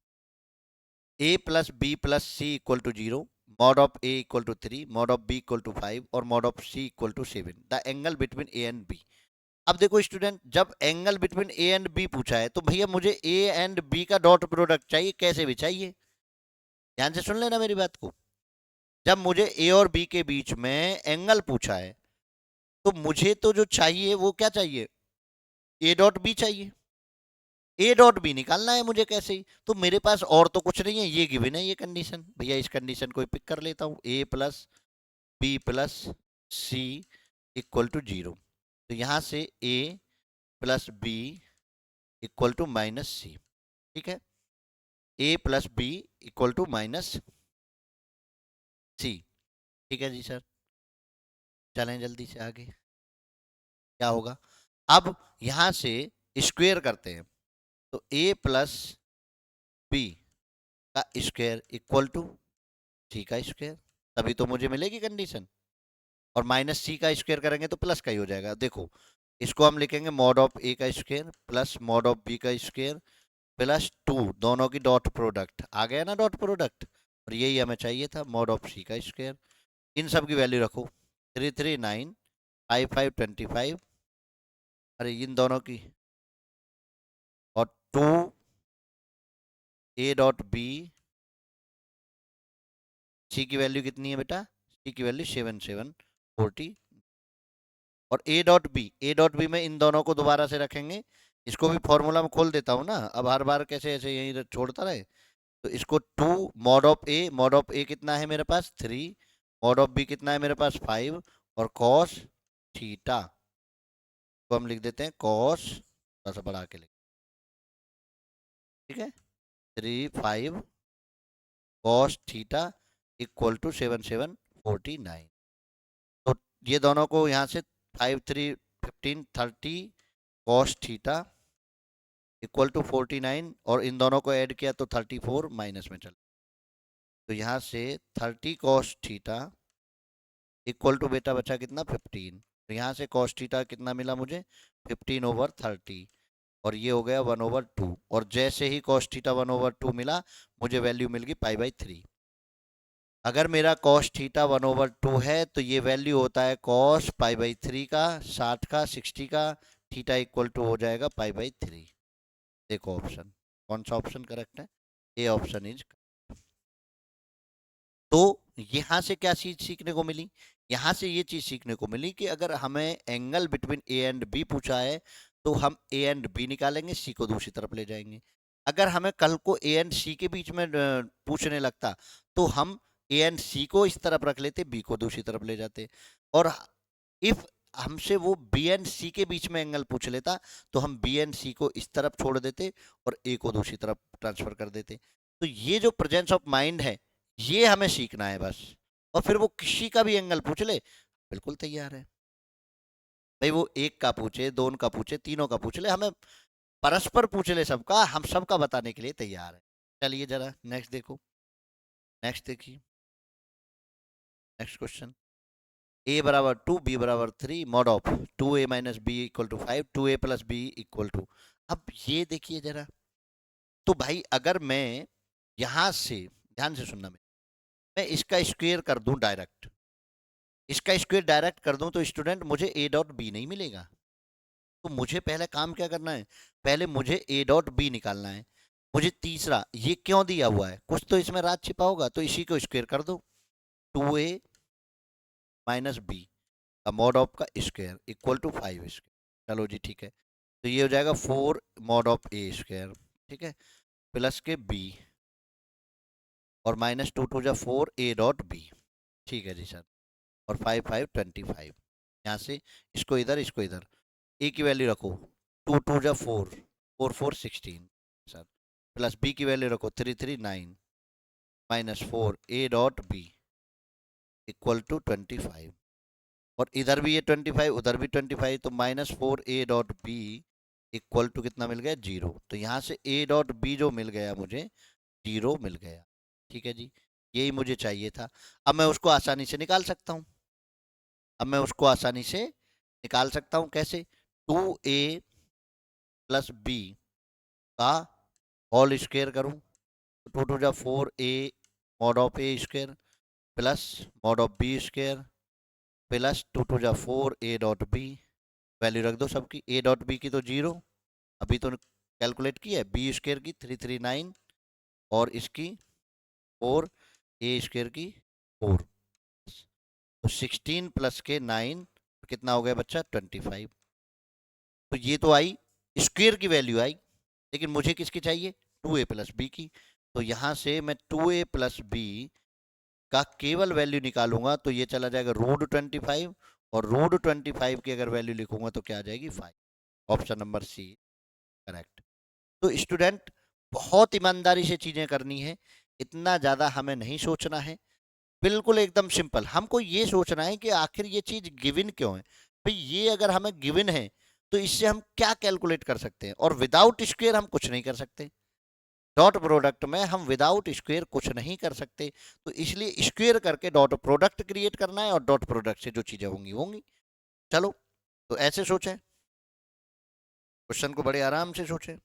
A plus B plus C equal to 0, mod of A equal to 3, mod of B equal to 5 और mod of C equal to 7, the angle between A and B. अब देखो student, जब angle between A and B पूछा है तो भैया मुझे A and B का डॉट प्रोडक्ट चाहिए, कैसे भी चाहिए, ध्यान से सुन लेना मेरी बात को। जब मुझे ए और बी के बीच में एंगल पूछा है तो मुझे तो जो चाहिए वो क्या चाहिए, ए डॉट बी चाहिए, ए डॉट बी निकालना है मुझे कैसे ही, तो मेरे पास और तो कुछ नहीं है, ये गिवन है ये कंडीशन, भैया इस कंडीशन को पिक कर लेता हूँ, A plus B plus C equal to 0। तो यहाँ से A plus B equal to minus C, ठीक है, A plus B equal to minus C, ठीक है जी सर। चलें जल्दी से आगे, क्या होगा, अब यहाँ से स्क्वेयर करते हैं, तो ए प्लस बी का स्क्वायर इक्वल टू सी का स्क्वायर, तभी तो मुझे मिलेगी कंडीशन, और माइनस सी का स्क्वायर करेंगे तो प्लस का ही हो जाएगा। देखो इसको हम लिखेंगे मॉड ऑफ ए का square plus mod of B का स्क्वायर प्लस 2, दोनों की डॉट प्रोडक्ट आ गया ना, डॉट प्रोडक्ट, और यही हमें चाहिए था, मॉड ऑफ सी का स्क्वायर। इन सब की वैल्यू रखो, 339 5525, अरे इन दोनों की, और 2 ए डॉट बी, सी की वैल्यू कितनी है बेटा, सी की वैल्यू 7740, और ए डॉट बी में इन दोनों को दोबारा से रखेंगे, इसको भी फॉर्मूला में खोल देता हूँ ना, अब हर बार कैसे ऐसे यहीं छोड़ता रहे। तो इसको 2 मॉड ऑफ ए कितना है मेरे पास 3, मॉड ऑफ बी कितना है मेरे पास 5, और कॉस थीटा को हम लिख देते हैं कॉस, थोड़ा सा बढ़ा के लिख, ठीक है, 3 5 कॉस थीटा इक्वल टू 7749। तो ये दोनों को यहाँ से 5 3 15 30 कॉस थीटा इक्वल टू 49, और इन दोनों को ऐड किया तो 34 माइनस में चल, तो यहाँ से 30 कॉस थीटा इक्वल टू बेटा बचा कितना 15, तो यहाँ से कॉस थीटा कितना मिला मुझे 15/30, और ये हो गया 1/2, और जैसे ही कॉस थीटा 1/2 मिला मुझे वैल्यू मिल गई π/3। अगर मेरा कॉस थीटा 1/2 है तो ये वैल्यू होता है कॉस π/3 का, 60 का, 60 का, थीटा इक्वल टू हो जाएगा π/3। देखो ऑप्शन, कौन सा ऑप्शन करेक्ट है, ए ऑप्शन इज। तो यहां से क्या चीज सीखने को मिली यहाँ से ये चीज सीखने को मिली कि अगर हमें angle between A and B पूछा है तो हम ए एंड बी निकालेंगे, सी को दूसरी तरफ ले जाएंगे। अगर हमें कल को ए एंड सी के बीच में पूछने लगता तो हम ए एंड सी को इस तरफ रख लेते, बी को दूसरी तरफ ले जाते। और इफ हमसे वो बी एंड सी के बीच में एंगल पूछ लेता तो हम बी एंड सी को इस तरफ छोड़ देते और ए को दूसरी तरफ ट्रांसफर कर देते। तो ये जो प्रेजेंस ऑफ माइंड है ये हमें सीखना है बस। और फिर वो किसी का भी एंगल पूछ ले बिल्कुल तैयार है भाई, वो एक का पूछे, दोनों का पूछे, तीनों का पूछ ले, हमें परस्पर पूछ ले सबका, हम सबका बताने के लिए तैयार है। चलिए जरा नेक्स्ट देखो, नेक्स्ट देखिए, नेक्स्ट क्वेश्चन। ए बराबर 2, बी बराबर 3, mod of 2a minus B equal to 5, 2a plus B equal to. अब ये देखिए जरा, तो भाई अगर मैं यहां से, ध्यान से सुनना, मैं इसका स्क्वायर कर दूं डायरेक्ट, इसका स्क्वायर डायरेक्ट कर दूं तो स्टूडेंट मुझे ए डॉट बी नहीं मिलेगा। तो मुझे पहले काम क्या करना है, पहले मुझे ए डॉट बी निकालना है। मुझे तीसरा ये क्यों दिया हुआ है, कुछ तो इसमें राज छिपा होगा, तो इसी को स्क्वायर कर दो, 2a माइनस बी का मॉड ऑफ का स्क्वायर इक्वल टू 5 स्क्वायर। चलो जी ठीक है, तो ये हो जाएगा 4 मॉड ऑफ ए स्क्वायर, ठीक है, प्लस के बी, और माइनस 2 टू जा 4 ए डॉट बी, ठीक है जी सर, और 5 5 25, यहाँ से इसको इधर, इसको इधर, ए की वैल्यू रखो, 2 टू जा 4, 4 4 16 सर, प्लस बी की वैल्यू रखो 3 3 9, minus 4 A dot B equal to 25, और इधर भी ये 25, उधर भी 25, तो minus 4 A dot B equal to कितना मिल गया, 0। तो यहाँ से ए डॉट बी जो मिल गया मुझे, 0 मिल गया, ठीक है जी, यही मुझे चाहिए था। अब मैं उसको आसानी से निकाल सकता हूँ, अब मैं उसको आसानी से निकाल सकता हूँ, कैसे, 2a प्लस बी का होल स्क्वायर करूँ, 2 टू जा 4a mod of A square plus mod of B square plus 2 two जा 4a डॉट बी, वैल्यू रख दो सबकी, ए डॉट बी की तो 0 अभी तो कैलकुलेट की है, बी स्क्वायर की 339, और इसकी 4, ए स्क्वायर की 4, तो 16 प्लस के 9 कितना हो गया बच्चा, 25। तो ये तो आई स्क्वायर की वैल्यू आई, लेकिन मुझे किसकी चाहिए, 2a प्लस बी की। तो यहाँ से मैं 2a प्लस बी का केवल वैल्यू निकालूंगा तो ये चला जाएगा रूट 25, और रूट 25 की अगर वैल्यू लिखूंगा तो क्या आ जाएगी, 5। Option number C correct. तो स्टूडेंट बहुत ईमानदारी से चीजें करनी है, इतना ज्यादा हमें नहीं सोचना है, बिल्कुल एकदम सिंपल। हमको ये सोचना है कि आखिर ये चीज गिवन क्यों है, भाई ये अगर हमें गिवन है तो इससे हम क्या कैलकुलेट कर सकते हैं, और विदाउट स्क्वायर हम कुछ नहीं कर सकते, डॉट प्रोडक्ट में हम विदाउट स्क्वायर कुछ नहीं कर सकते। तो इसलिए स्क्वायर करके डॉट प्रोडक्ट क्रिएट करना है, और डॉट प्रोडक्ट से जो चीजें होंगी होंगी। चलो, तो ऐसे सोचें, क्वेश्चन को बड़े आराम से सोचें,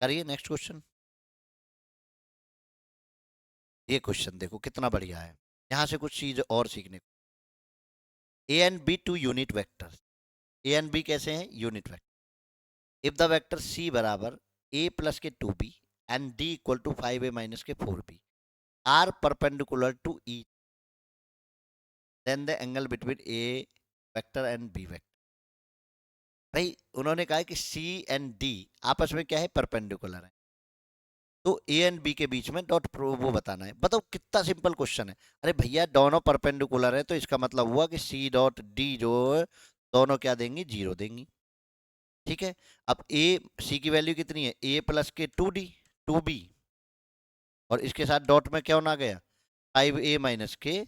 करिए नेक्स्ट क्वेश्चन। ये क्वेश्चन देखो कितना बढ़िया है, यहाँ से कुछ चीज और सीखने को। A and B two unit vector, A and B कैसे हैं, unit vector. If the vector C बराबर ए प्लस के 2b and D equal to 5a minus के 4b are perpendicular to E, then the angle between A vector and B vector. भाई उन्होंने कहा है कि सी एंड डी आपस में क्या है, परपेंडिकुलर है, तो ए एंड बी के बीच में डॉट वो बताना है। बताओ कितना सिंपल क्वेश्चन है। अरे भैया दोनों परपेंडिकुलर है तो इसका मतलब हुआ कि सी डॉट डी जो दोनों क्या देंगी, 0 देंगी, ठीक है। अब ए सी की वैल्यू कितनी है, ए प्लस के 2d 2b, और इसके साथ डॉट में क्या होना गया, 5a माइनस के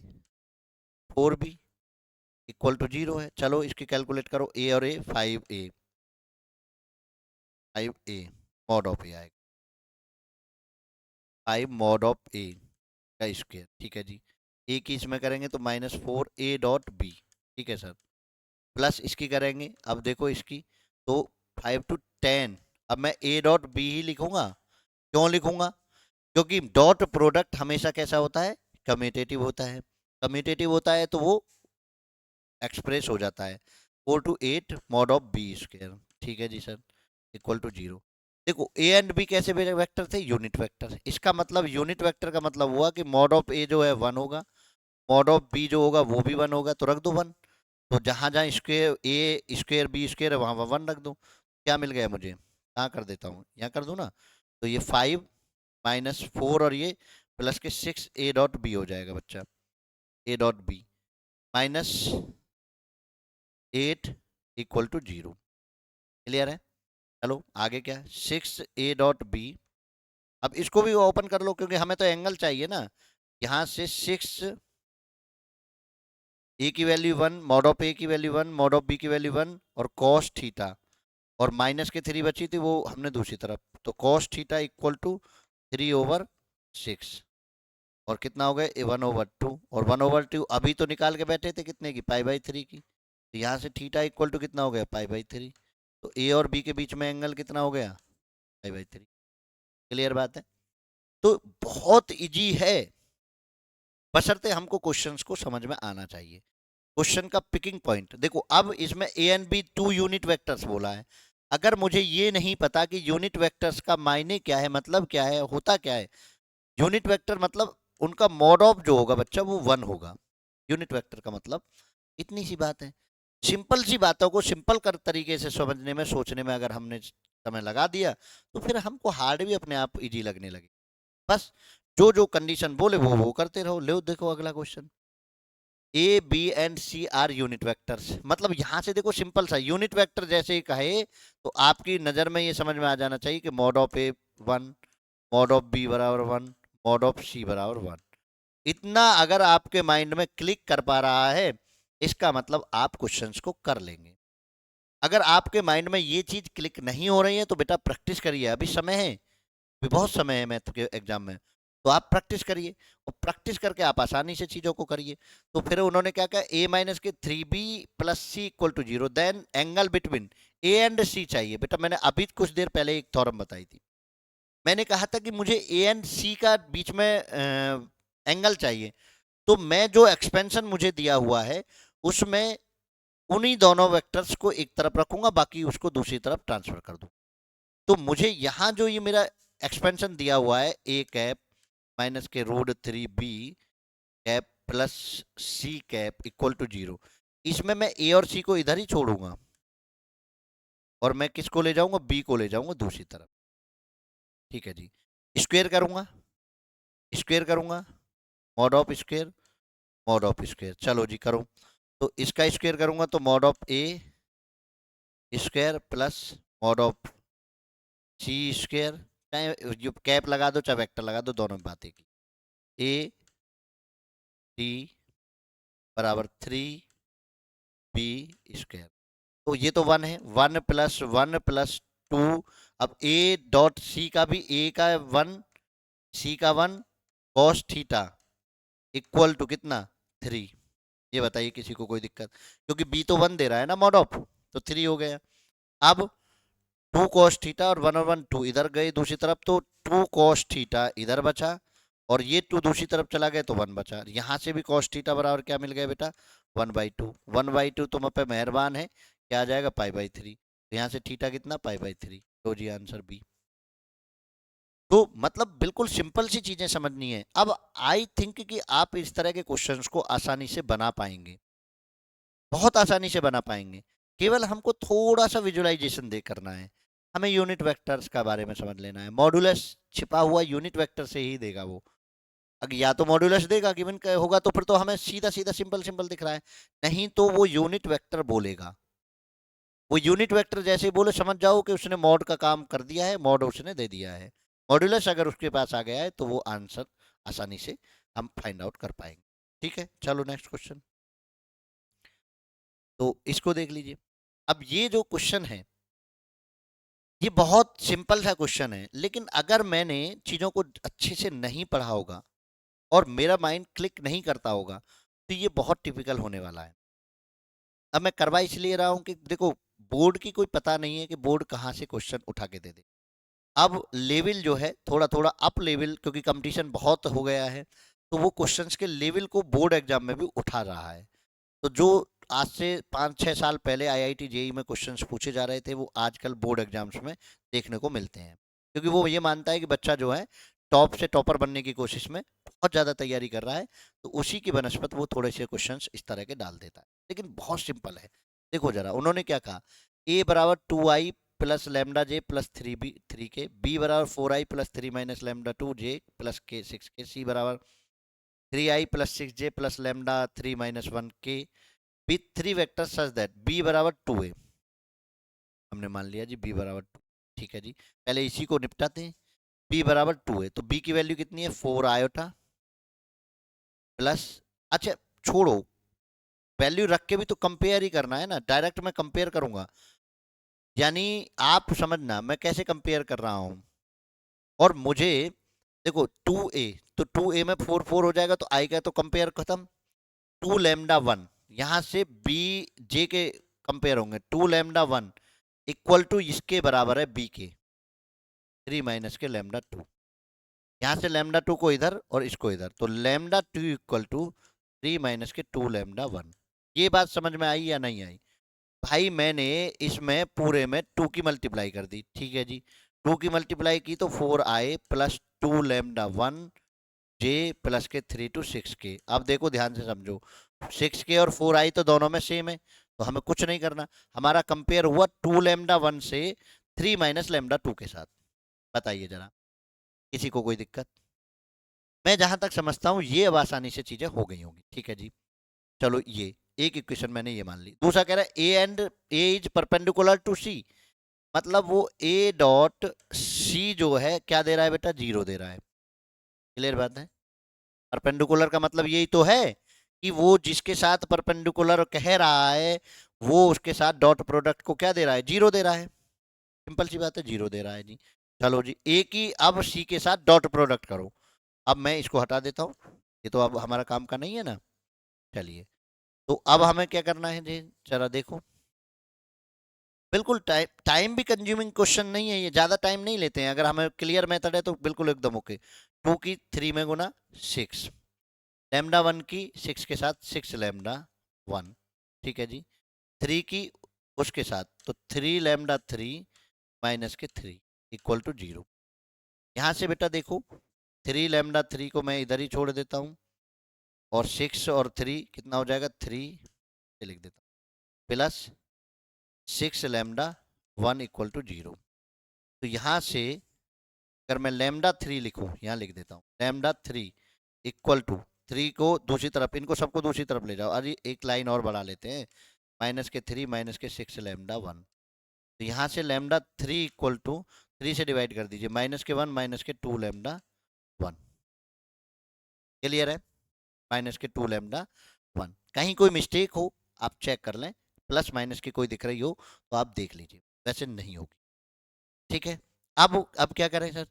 4b इक्वल टू 0 है। चलो इसकी कैलकुलेट करो, ए और ए 5a, 5a मॉड ऑफ ए आएगा, 5 मॉड ऑफ ए का स्क्वायर, ठीक है जी। ए की इसमें करेंगे तो -4a डॉट बी, ठीक है सर, प्लस इसकी करेंगे, अब देखो इसकी, तो 5 टू 10, अब मैं ए डॉट बी ही लिखूंगा, क्यों लिखूंगा, क्योंकि डॉट प्रोडक्ट हमेशा कैसा होता है, कम्यूटेटिव होता है, कम्यूटेटिव होता है तो वो एक्सप्रेस हो जाता है 4 to 8 mod of B square, ठीक है जी सर, इक्वल टू 0। देखो ए एंड बी कैसे वेक्टर थे, यूनिट वेक्टर। इसका मतलब यूनिट वेक्टर का मतलब हुआ कि मॉड ऑफ ए जो है 1 होगा, मॉड ऑफ बी जो होगा वो भी 1 होगा, तो रख दो 1। तो जहां जहां स्क्वेयर ए स्क्वेयर बी स्क्वेयर है वहां वहां 1 रख दो। क्या मिल गया मुझे, यहाँ कर देता हूँ, यहाँ कर दूँ ना, तो ये 5 माइनस 4 और ये प्लस के 6 ए डॉट बी हो जाएगा बच्चा, A dot B minus 8 equal to 0। Clear है? चलो आगे क्या, 6 ए डॉट बी। अब इसको भी ओपन कर लो क्योंकि हमें तो एंगल चाहिए ना। यहाँ से 6 ए की वैल्यू 1, मॉड ऑफ ए की वैल्यू 1, मॉड ऑफ बी की वैल्यू 1 और कॉस थीटा, और माइनस के 3 बची थी वो हमने दूसरी तरफ, तो कॉस थीटा इक्वल टू 3/6 और कितना हो गया 1/2, और 1/2 अभी तो निकाल के बैठे थे कितने की, π/3 की, तो यहाँ से थीटा इक्वल टू कितना हो गया π/3। तो ए और बी के बीच में एंगल कितना हो गया, π/3। क्लियर बात है? तो बहुत इजी है, बशर्ते हमको क्वेश्चंस को समझ में आना चाहिए। क्वेश्चन का पिकिंग पॉइंट देखो, अब इसमें A and B 2 unit vectors बोला है। अगर मुझे ये नहीं पता कि यूनिट वेक्टर्स का मायने क्या है, मतलब क्या है, होता क्या है, यूनिट वेक्टर मतलब उनका मॉड ऑफ जो होगा बच्चा वो 1 होगा। यूनिट वेक्टर का मतलब इतनी सी बात है। सिंपल सी बातों को सिंपल कर तरीके से समझने में सोचने में अगर हमने समय लगा दिया तो फिर हमको हार्ड भी अपने आप इजी लगने लगे। बस जो जो कंडीशन बोले वो करते रहो। ले देखो अगला question, A B and C are unit vectors. मतलब यहां से देखो सिंपल सा यूनिट वेक्टर जैसे ही कहे तो आपकी नजर में ये समझ में आ जाना चाहिए कि mod of A 1, mod of B बराबर 1, मॉड ऑफ सी बराबर 1। इतना अगर आपके माइंड में क्लिक कर पा रहा है इसका मतलब आप क्वेश्चंस को कर लेंगे। अगर आपके माइंड में ये चीज क्लिक नहीं हो रही है तो बेटा प्रैक्टिस करिए, अभी समय है, अभी बहुत समय है मैथ के एग्जाम में, तो आप प्रैक्टिस करिए और प्रैक्टिस करके आप आसानी से चीज़ों को करिए। तो फिर उन्होंने क्या कहा, ए माइनस के 3b plus C equal to 0, then angle between A and C चाहिए। बेटा मैंने अभी कुछ देर पहले एक थ्योरम बताई थी, मैंने कहा था कि मुझे ए एंड सी का बीच में एंगल चाहिए, तो मैं जो एक्सपेंशन मुझे दिया हुआ है उसमें उन्हीं दोनों वेक्टर्स को एक तरफ रखूंगा, बाकी उसको दूसरी तरफ ट्रांसफर कर दूं। तो मुझे यहाँ जो ये मेरा एक्सपेंशन दिया हुआ है ए कैप माइनस के root 3b cap plus C cap equal to 0, इसमें मैं ए और सी को इधर ही छोड़ूंगा और मैं किसको ले जाऊंगा, बी को ले जाऊंगा दूसरी तरफ। ठीक है जी, स्क्वेयर करूंगा, स्क्वेयर करूंगा, mod of square, mod of square, चलो जी करो। तो इसका स्क्वेयर करूंगा तो mod of A square plus mod of C square, चाहे जो कैप लगा दो चाहे वेक्टर लगा दो, दोनों बातें की। ए डी बराबर 3b स्क्वायर, तो ये तो 1 है, 1 प्लस 1 प्लस 2। अब ए डॉट सी का भी, ए का 1 सी का 1 कॉस थीटा इक्वल टू कितना 3। ये बताइए किसी को कोई दिक्कत, क्योंकि बी तो 1 दे रहा है ना मॉड ऑफ, तो 3 हो गया। अब 2 कॉस थीटा और 1 और 1 2 इधर गए दूसरी तरफ, तो 2 कॉस थीटा इधर बचा और ये 2 दूसरी तरफ चला गया तो 1 बचा। यहाँ से भी कॉस थीटा बराबर क्या मिल गया बेटा 1/2, 1/2 तुम पे मेहरबान है, क्या आ जाएगा π/3, तो यहाँ से थीटा कितना π/3, तो जी आंसर बी। तो मतलब बिल्कुल सिंपल सी चीजें समझनी है। अब आई थिंक कि आप इस तरह के क्वेश्चंस को आसानी से बना पाएंगे, बहुत आसानी से बना पाएंगे। केवल हमको थोड़ा सा विजुअलाइजेशन दे करना है, हमें यूनिट वेक्टर्स का बारे में समझ लेना है। मॉडुलस छिपा हुआ यूनिट वेक्टर से ही देगा वो, अगर या तो मॉडुलस देगा गिवन होगा तो फिर तो हमें सीधा सीधा सिंपल सिंपल दिख रहा है, नहीं तो वो यूनिट वेक्टर बोलेगा। वो यूनिट वेक्टर जैसे ही बोले समझ जाओ कि उसने मॉड का काम कर दिया है, मॉड उसने दे दिया है। मॉडुलस अगर उसके पास आ गया है तो वो आंसर आसानी से हम फाइंड आउट कर पाएंगे। ठीक है, चलो नेक्स्ट क्वेश्चन, तो इसको देख लीजिए। अब ये जो क्वेश्चन है ये बहुत सिंपल सा क्वेश्चन है, लेकिन अगर मैंने चीज़ों को अच्छे से नहीं पढ़ा होगा और मेरा माइंड क्लिक नहीं करता होगा तो ये बहुत टिपिकल होने वाला है। अब मैं करवा इसलिए रहा हूँ कि देखो बोर्ड की कोई पता नहीं है कि बोर्ड कहाँ से क्वेश्चन उठा के दे दे। अब लेवल जो है थोड़ा थोड़ा अप लेवल, क्योंकि कंपटीशन बहुत हो गया है, तो वो क्वेश्चंस के लेवल को बोर्ड एग्जाम में भी उठा रहा है। तो जो आज से 5-6 साल पहले आईआईटी जेईई में क्वेश्चंस पूछे जा रहे थे वो आजकल बोर्ड एग्जाम्स में देखने को मिलते हैं, क्योंकि वो ये मानता है कि बच्चा जो है टॉप से टॉपर बनने की कोशिश में बहुत ज़्यादा तैयारी कर रहा है, तो उसी की बनस्पत वो थोड़े से क्वेश्चंस इस तरह के डाल देता है। लेकिन बहुत सिंपल है, देखो जरा उन्होंने क्या कहा, ए बराबर 2i प्लस लैम्डा जे प्लस 3 के, बी बराबर 4i प्लस 3 माइनस लैम्डा 2 जे प्लस के 6 के, सी बराबर 3i plus 6j plus lambda 3 minus 1 के, with 3 vector such that B बराबर 2a। हमने मान लिया जी बी बराबर 2, ठीक है जी, पहले इसी को निपटाते हैं। बी बराबर 2a, तो बी की वैल्यू कितनी है 4 आयोटा प्लस, अच्छा छोड़ो, वैल्यू रख के भी तो कंपेयर ही करना है ना, डायरेक्ट मैं कंपेयर करूंगा, यानी आप समझना मैं कैसे कंपेयर कर रहा हूं। और मुझे देखो 2a, तो 2a में 4 हो जाएगा, तो आई का तो कंपेयर खत्म। 2 लैम्डा 1 यहां से बी जे के कंपेयर होंगे, 2 लैम्डा 1 इक्वल टू इसके बराबर है बी के 3 माइनस के लैम्डा 2, यहाँ से लैम्डा 2 को इधर और इसको इधर, तो लैम्डा 2 इक्वल टू 3 माइनस के 2 लैम्डा 1। ये बात समझ में आई या नहीं आई? भाई मैंने इसमें पूरे में 2 की मल्टीप्लाई कर दी, ठीक है जी, 2 की मल्टीप्लाई की तो 4i प्लस 2 लैम्डा 1 जे प्लस के 3 टू 6 के। अब देखो ध्यान से समझो, 6 के और 4i तो दोनों में सेम है, तो हमें कुछ नहीं करना, हमारा कंपेयर हुआ 2 लैम्डा 1 से 3 माइनस लैम्डा 2 के साथ। बताइए जरा, किसी को कोई दिक्कत? मैं जहां तक समझता हूं ये अब आसानी से चीजें हो गई होंगी, ठीक है जी। चलो ये एक इक्वेशन मैंने ये मान ली। दूसरा कह रहा है ए इज परपेंडिकुलर टू सी, मतलब वो ए डॉट सी जो है क्या दे रहा है बेटा, 0 दे रहा है। क्लियर बात है? परपेंडिकुलर का मतलब यही तो है कि वो जिसके साथ परपेंडिकुलर कह रहा है वो उसके साथ डॉट प्रोडक्ट को क्या दे रहा है, 0 दे रहा है। सिंपल सी बात है, 0 दे रहा है जी। चलो जी, ए की अब सी के साथ डॉट प्रोडक्ट करो। अब मैं इसको हटा देता हूँ, ये तो अब हमारा काम का नहीं है ना। चलिए, तो अब हमें क्या करना है जी, जरा देखो। बिल्कुल टाइम भी कंज्यूमिंग क्वेश्चन नहीं है ये, ज़्यादा टाइम नहीं लेते हैं, अगर हमें क्लियर मेथड है तो बिल्कुल एकदम ओके। 2 की 3 में गुना 6, लैम्डा 1 की 6 के साथ 6 लैम्डा 1, ठीक है जी, 3 की उसके साथ तो 3 लैम्डा 3 माइनस के 3 इक्वल टू 0। यहाँ से बेटा देखो 3 लैम्डा 3 को मैं इधर ही छोड़ देता हूँ, और 6 और 3 कितना हो जाएगा, 3 से लिख देता हूँ, प्लस 6 लैम्डा 1 इक्वल टू 0। तो यहाँ से अगर मैं लैम्डा 3 लिखूँ, यहाँ लिख देता हूँ लैम्डा 3 इक्वल टू 3 को दूसरी तरफ, इनको सबको दूसरी तरफ ले जाओ, अरे एक लाइन और बढ़ा लेते हैं, माइनस के 3 माइनस के 6 लैम्डा 1। तो यहाँ से लैम्डा 3 इक्वल टू 3 से डिवाइड कर दीजिए, माइनस के 1 माइनस के 2 लैम्डा 1। क्लियर है? माइनस के 2 लैम्डा 1। कहीं कोई मिस्टेक हो आप चेक कर लें, प्लस माइनस की कोई दिख रही हो तो आप देख लीजिए, वैसे नहीं होगी, ठीक है। अब क्या करें सर,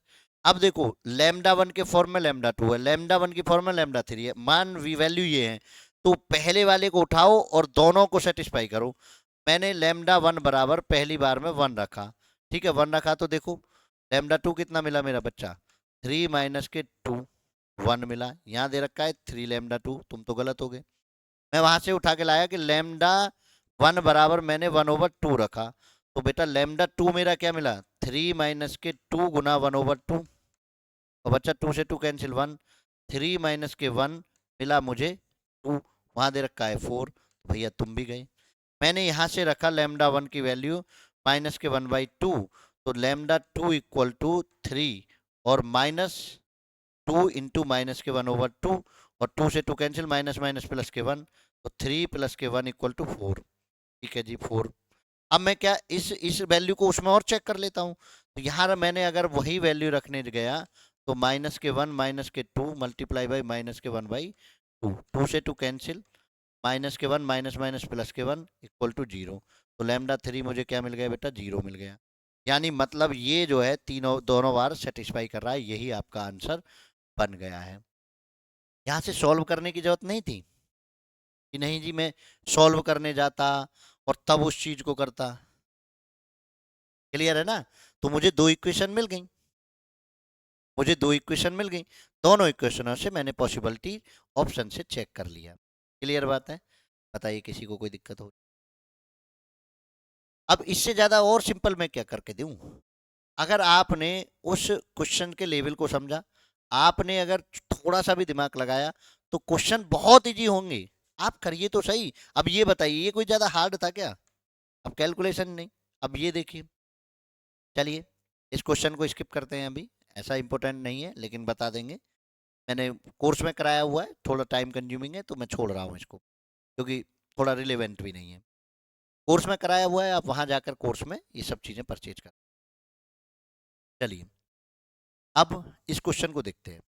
अब देखो लैम्डा 1 के फॉर्म में लैम्डा 2 है, लैम्डा 1 की फॉर्म में लैम्डा 3 है, मान वी वैल्यू ये है, तो पहले वाले को उठाओ और दोनों को सेटिस्फाई करो। मैंने लैम्डा 1 बराबर पहली बार में 1 रखा, ठीक है, 1 रखा, तो देखो लैम्डा 2 कितना मिला मेरा बच्चा, 3 माइनस के 2 1 मिला। यहाँ दे रखा है 3 लैम्डा 2, तुम तो गलत हो गए। मैं वहां से उठा के लाया कि लैम्डा 1 बराबर मैंने 1/2 रखा, तो बेटा लैम्डा 2 मेरा क्या मिला, 3 माइनस के 2 गुना 1/2, और बच्चा 2 से 2 कैंसिल 1, 3 माइनस के 1 मिला मुझे 2, वहां दे रखा है 4, भैया तुम भी गए। मैंने यहाँ से रखा लैम्डा 1 की वैल्यू माइनस के 1/2, तो लैम्डा 2 इक्वल टू 3, और माइनस 2 इंटू माइनस के 1/2, और 2 से 2 कैंसिल, माइनस माइनस प्लस के 1, तो 3 प्लस के 1 इक्वल टू 4, ठीक है जी 4। अब मैं क्या इस वैल्यू को उसमें और चेक कर लेता हूँ, तो यहाँ मैंने अगर वही वैल्यू रखने गया तो माइनस के 1 माइनस के 2 मल्टीप्लाई बाई माइनस के 1/2, 2 से 2 कैंसिल, माइनस के 1 माइनस माइनस प्लस के 1 इक्वल टू 0, तो लैम्डा 3 मुझे क्या मिल गया बेटा, 0 मिल गया। यानी मतलब ये जो है तीनों दोनों बार सेटिस्फाई कर रहा है, यही आपका आंसर बन गया है। यहाँ से सॉल्व करने की जरूरत नहीं थी कि नहीं जी मैं सॉल्व करने जाता और तब उस चीज को करता। क्लियर है ना? तो मुझे दो इक्वेशन मिल गई, मुझे दो इक्वेशन मिल गई, दोनों इक्वेशनों से मैंने पॉसिबिलिटी ऑप्शन से चेक कर लिया। क्लियर बात है? बताइए किसी को कोई दिक्कत हो? अब इससे ज्यादा और सिंपल मैं क्या करके दूं? अगर आपने उस क्वेश्चन के लेवल को समझा, आपने अगर थोड़ा सा भी दिमाग लगाया, तो क्वेश्चन बहुत इजी होंगे। आप करिए तो सही। अब ये बताइए, ये कोई ज्यादा हार्ड था क्या? अब कैलकुलेशन नहीं। अब ये देखिए, चलिए इस क्वेश्चन को स्किप करते हैं अभी, ऐसा इंपॉर्टेंट नहीं है लेकिन बता देंगे। मैंने कोर्स में कराया हुआ है, थोड़ा टाइम कंज्यूमिंग है तो मैं छोड़ रहा हूँ इसको, क्योंकि थोड़ा रिलेवेंट भी नहीं है। कोर्स में कराया हुआ है, आप वहां जाकर कोर्स में ये सब चीजें परचेज कर। चलिए अब इस क्वेश्चन को देखते हैं।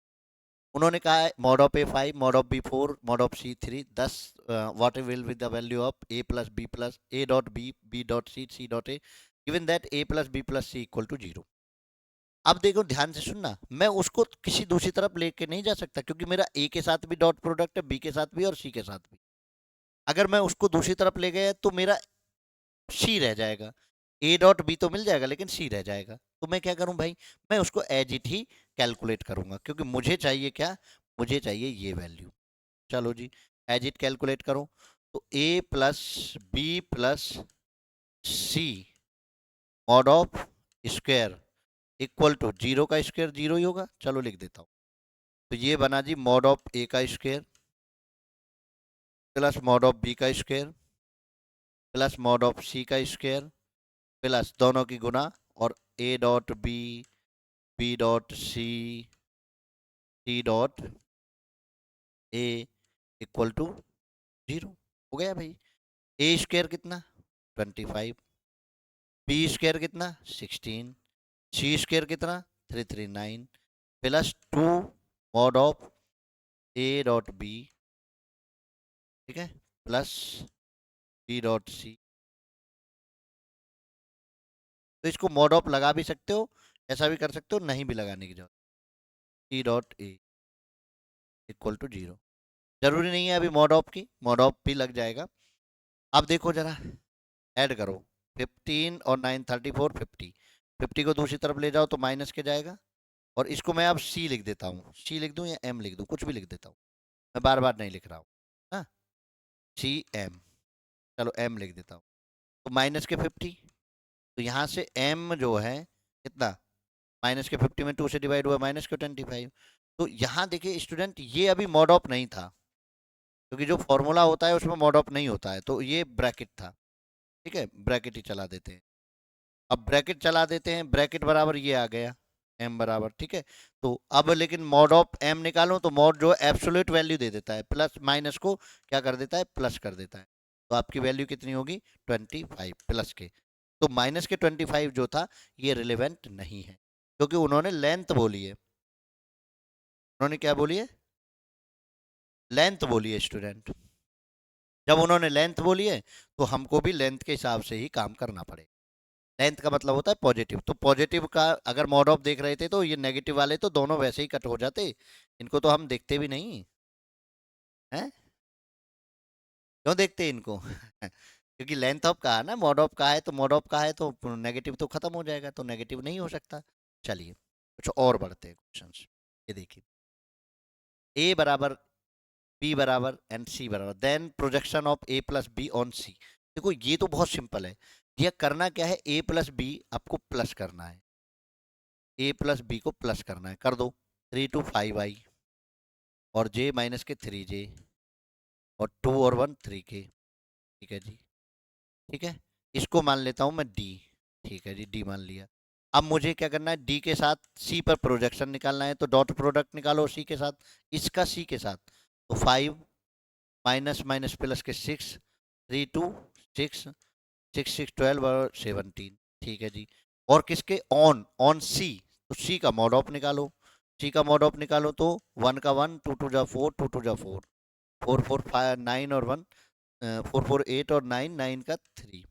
उन्होंने कहा है mod of A5, mod of B4, mod of C3, 10 what will with the value of A plus B plus A dot B, B dot C dot A, given that A plus B plus C equal to 0। अब देखो ध्यान से सुनना, मैं उसको किसी दूसरी तरफ लेके नहीं जा सकता, क्योंकि मेरा A के साथ भी डॉट प्रोडक्ट है, B के साथ भी और C के साथ भी। अगर मैं उसको दूसरी तरफ ले गया तो मेरा C रह जाएगा। A डॉट B तो मिल जाएगा लेकिन C रह जाएगा। तो मैं क्या करूं भाई, मैं उसको एज इट ही कैलकुलेट करूंगा, क्योंकि मुझे चाहिए क्या, मुझे चाहिए ये वैल्यू। चलो जी, एज इट कैलकुलेट करो। तो A plus B plus C mod of square equal to 0 का स्क्वायर 0 ही होगा। चलो लिख देता हूँ। तो ये बना जी मॉड ऑफ A का square plus mod of B का square plus mod of C का स्क्वायर प्लस दोनों की गुना, और A dot B, B dot C dot A equal to 0। हो गया भाई। A स्क्वायर कितना 25, B स्क्वायर कितना 16, C स्क्वायर कितना 339 plus 2 mod of A dot B, ठीक है, प्लस B डॉट C। तो इसको मॉड ऑफ लगा भी सकते हो, ऐसा भी कर सकते हो, नहीं भी लगाने की जरूरत। C dot A equal to 0। जरूरी नहीं है अभी मॉड ऑफ की, मॉड ऑफ भी लग जाएगा। अब देखो जरा, ऐड करो 15 और 9 34 50। 50 को दूसरी तरफ ले जाओ तो माइनस के जाएगा, और इसको मैं अब C लिख देता हूँ। C लिख दूँ या M लिख दूँ, कुछ भी लिख देता हूँ, मैं बार बार नहीं लिख रहा हूँ। हाँ, CM, चलो M लिख देता हूँ। तो माइनस के 50, तो यहाँ से M जो है कितना, माइनस के 50 में 2 से डिवाइड हुआ, माइनस के 25। तो यहाँ देखिए स्टूडेंट, ये अभी मॉड ऑफ नहीं था, क्योंकि जो फॉर्मूला होता है उसमें मॉड ऑफ नहीं होता है, तो ये ब्रैकेट था। ठीक है, ब्रैकेट ही चला देते हैं। अब ब्रैकेट चला देते हैं, ब्रैकेट बराबर ये आ गया m बराबर, ठीक है। तो अब लेकिन मॉड ऑफ m निकालो तो मॉड जो एब्सोल्यूट वैल्यू दे देता है, प्लस माइनस को क्या कर देता है, प्लस कर देता है। तो आपकी वैल्यू कितनी होगी 25 प्लस के। तो माइनस के 25 जो था ये रिलेवेंट नहीं है, क्योंकि उन्होंने लेंथ बोली है। उन्होंने क्या बोली है, लेंथ बोली है स्टूडेंट। जब उन्होंने लेंथ बोली है तो हमको भी लेंथ के हिसाब से ही काम करना पड़ेगा। लेंथ का मतलब होता है पॉजिटिव, तो पॉजिटिव का अगर मॉड ऑफ देख रहे थे तो ये नेगेटिव वाले तो दोनों वैसे ही कट हो जाते, इनको तो हम देखते भी नहीं हैं। क्यों देखते इनको क्योंकि लेंथ ऑफ का है ना, मॉड ऑफ का है, तो मॉड ऑफ का है तो नेगेटिव तो खत्म हो जाएगा, तो नेगेटिव नहीं हो सकता। चलिए कुछ और बढ़ते हैं क्वेश्चंस। ये देखिए, ए बराबर बी बराबर एंड सी बराबर, then projection of A plus B on C. देखो ये तो बहुत सिंपल है। ये करना क्या है, ए प्लस बी आपको प्लस करना है, ए प्लस बी को प्लस करना है, कर दो। 3 to 5i और जे माइनस के 3j और 2 और 1 3k। ठीक है जी, ठीक है। इसको मान लेता हूँ मैं डी। ठीक है जी, डी मान लिया। अब मुझे क्या करना है, डी के साथ सी पर प्रोजेक्शन निकालना है, तो डॉट प्रोडक्ट निकालो सी के साथ, इसका सी के साथ। तो 5 माइनस माइनस प्लस के 6, 3 2 6, 6 6 12 और 17। ठीक है जी। और किसके ऑन, ऑन सी, तो सी का मॉड ऑफ निकालो। सी का मॉड ऑफ निकालो तो 1 का 1, 2 2 जा 4, 2 2 जा 4, 4 4 5 9 और 1, 4 4 8 और 9 9 का 3,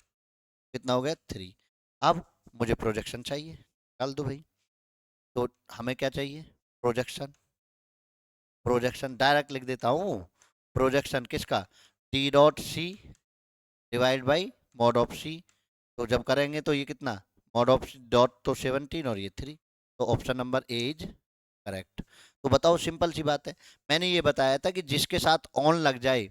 कितना हो गया 3। अब मुझे प्रोजेक्शन चाहिए, डाल दो भाई। तो हमें क्या चाहिए, प्रोजेक्शन। प्रोजेक्शन डायरेक्ट लिख देता हूँ, प्रोजेक्शन किसका, D dot C divide by mod of C. तो जब करेंगे तो ये कितना, मॉड ऑफ डॉट तो 17 और ये 3, तो option number A is correct. तो बताओ, सिंपल सी बात है। मैंने ये बताया था कि जिसके साथ ऑन लग जाए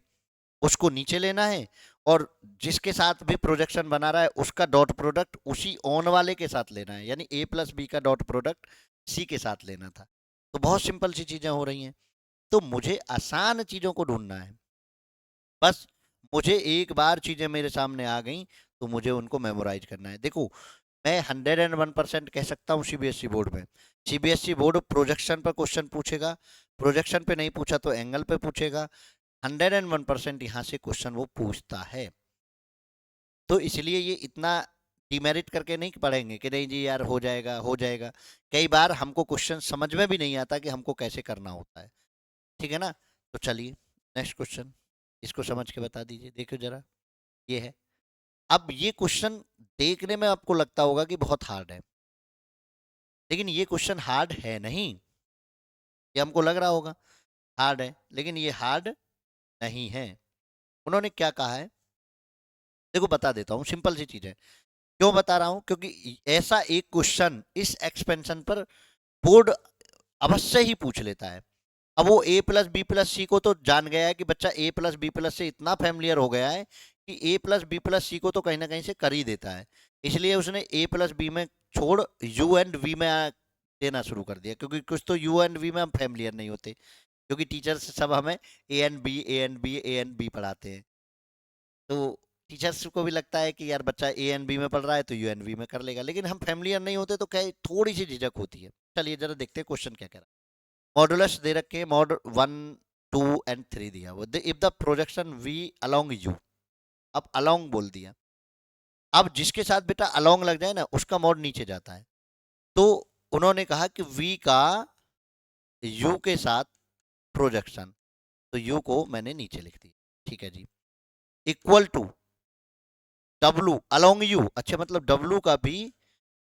उसको नीचे लेना है, और जिसके साथ भी प्रोजेक्शन बना रहा है उसका डॉट प्रोडक्ट उसी ऑन वाले के साथ लेना है, यानी ए प्लस बी का डॉट प्रोडक्ट सी के साथ लेना था। तो बहुत सिंपल सी चीजें हो रही हैं। तो मुझे आसान चीजों को ढूंढना है, बस मुझे एक बार चीजें मेरे सामने आ गई तो मुझे उनको मेमोराइज करना है। देखो, मैं 101% कह सकता हूँ सीबीएसई बोर्ड में, सीबीएसई बोर्ड प्रोजेक्शन पर क्वेश्चन पूछेगा, प्रोजेक्शन पे नहीं पूछा तो एंगल पे पूछेगा, 101% यहाँ से क्वेश्चन वो पूछता है। तो इसलिए ये इतना डिमेरिट करके नहीं पढ़ेंगे कि नहीं जी यार हो जाएगा हो जाएगा। कई बार हमको क्वेश्चन समझ में भी नहीं आता कि हमको कैसे करना होता है, ठीक है ना। तो चलिए नेक्स्ट क्वेश्चन, इसको समझ के बता दीजिए, देखो जरा। ये है, अब ये क्वेश्चन देखने में आपको लगता होगा कि बहुत हार्ड है, लेकिन ये क्वेश्चन हार्ड है नहीं। ये हमको लग रहा होगा हार्ड है, लेकिन ये हार्ड नहीं है। उन्होंने क्या कहा है, देखो बता देता हूँ, सिंपल सी चीज है। क्यों बता रहा हूँ, क्योंकि ऐसा एक क्वेश्चन इस एक्सपेंशन पर बोर्ड अवश्य ही पूछ लेता है। अब वो ए प्लस बी प्लस सी को तो जान गया है कि बच्चा ए प्लस बी प्लस से इतना फैमिलियर हो गया है कि ए प्लस बी प्लस सी को तो कहीं ना कहीं से कर ही देता है। इसलिए उसने ए प्लस बी में छोड़ यू एंड वी में देना शुरू कर दिया, क्योंकि कुछ तो यू एंड वी में हम फैमिलियर नहीं होते, क्योंकि टीचर्स सब हमें A and B A and B A and B पढ़ाते हैं। तो टीचर्स को भी लगता है कि यार बच्चा ए एंड बी में पढ़ रहा है तो यू एंड वी में कर लेगा, लेकिन हम फैमिलियर नहीं होते तो क्या थोड़ी सी झिझक होती है। चलिए जरा देखते हैं क्वेश्चन क्या कह रहा है। मॉडुलस दे रखे हैं, मॉड 1 2 एंड 3 दिया वो, if the projection V along U, अब अलोंग बोल दिया। अब जिसके साथ बेटा अलोंग लग जाए ना उसका मॉड नीचे जाता है। तो उन्होंने कहा कि वी का यू के साथ प्रोजेक्शन, तो यू को मैंने नीचे लिख दिया, ठीक है जी। Equal to W along U, अच्छा मतलब डब्लू का भी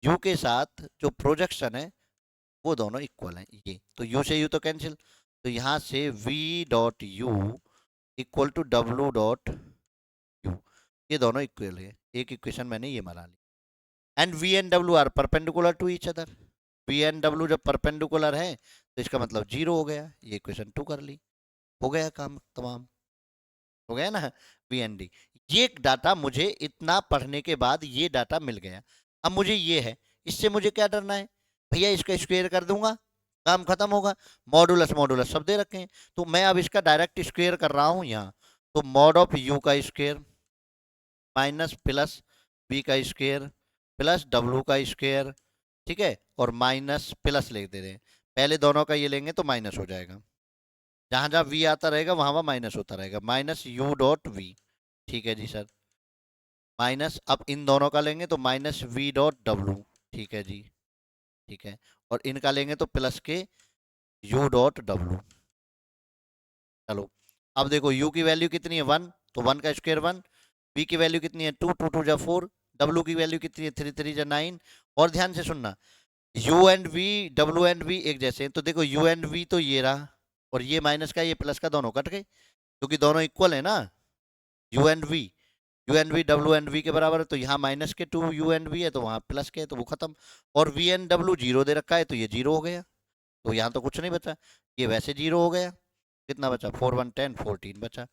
यू के साथ जो प्रोजेक्शन है वो दोनों इक्वल हैं। ये तो यू से यू तो कैंसिल, तो यहाँ से v dot U equal to W dot U, ये दोनों इक्वल है। एक इक्वेशन मैंने ये बना ली। And v and w are perpendicular to each other, v and w जब परपेंडिकुलर है तो इसका मतलब जीरो हो गया, ये इक्वेशन 2 कर ली, हो गया काम तमाम, हो गया ना। वी एन डी, ये डाटा मुझे इतना पढ़ने के बाद ये डाटा मिल गया। अब मुझे ये है, इससे मुझे क्या डरना है, भैया इसका स्क्वायर कर दूंगा काम खत्म होगा। मॉडुलस मॉडुलस सब दे रखे हैं, तो मैं अब इसका डायरेक्ट स्क्वायर कर रहा हूँ यहाँ। तो मॉड ऑफ यू का स्क्वायर माइनस प्लस बी का स्क्वायर प्लस डब्लू का स्क्वायर, ठीक है, और माइनस प्लस लिख दे रहे हैं। पहले दोनों का ये लेंगे तो माइनस हो जाएगा, जहां जहां वी आता रहेगा वहां वहां माइनस होता रहेगा, माइनस यू डॉट वी, ठीक है जी सर। माइनस अब इन दोनों का लेंगे तो माइनस वी डॉट डब्लू, ठीक है जी, ठीक है। और इनका लेंगे तो प्लस के यू डॉट डब्लू। चलो अब देखो यू की वैल्यू कितनी है 1, तो 1 का स्क्वायर 1, वी की वैल्यू कितनी है 2, 2 2 जा 4, डब्लू की वैल्यू कितनी है 3 3 जा 9। और ध्यान से सुनना, U and V W and V एक जैसे हैं, तो देखो यू एंड वी तो ये रहा, और ये माइनस का ये प्लस का दोनों कट गए, क्योंकि दोनों इक्वल है ना। U and V, U and V W and V के बराबर है, तो यहाँ माइनस के 2 यू एन वी है तो वहाँ प्लस के है, तो वो खत्म। और वी एन डब्ल्यू जीरो दे रखा है तो ये जीरो हो गया, तो यहाँ तो कुछ नहीं बचा, ये वैसे जीरो हो गया। कितना बचा 4 1 10 14 बचा।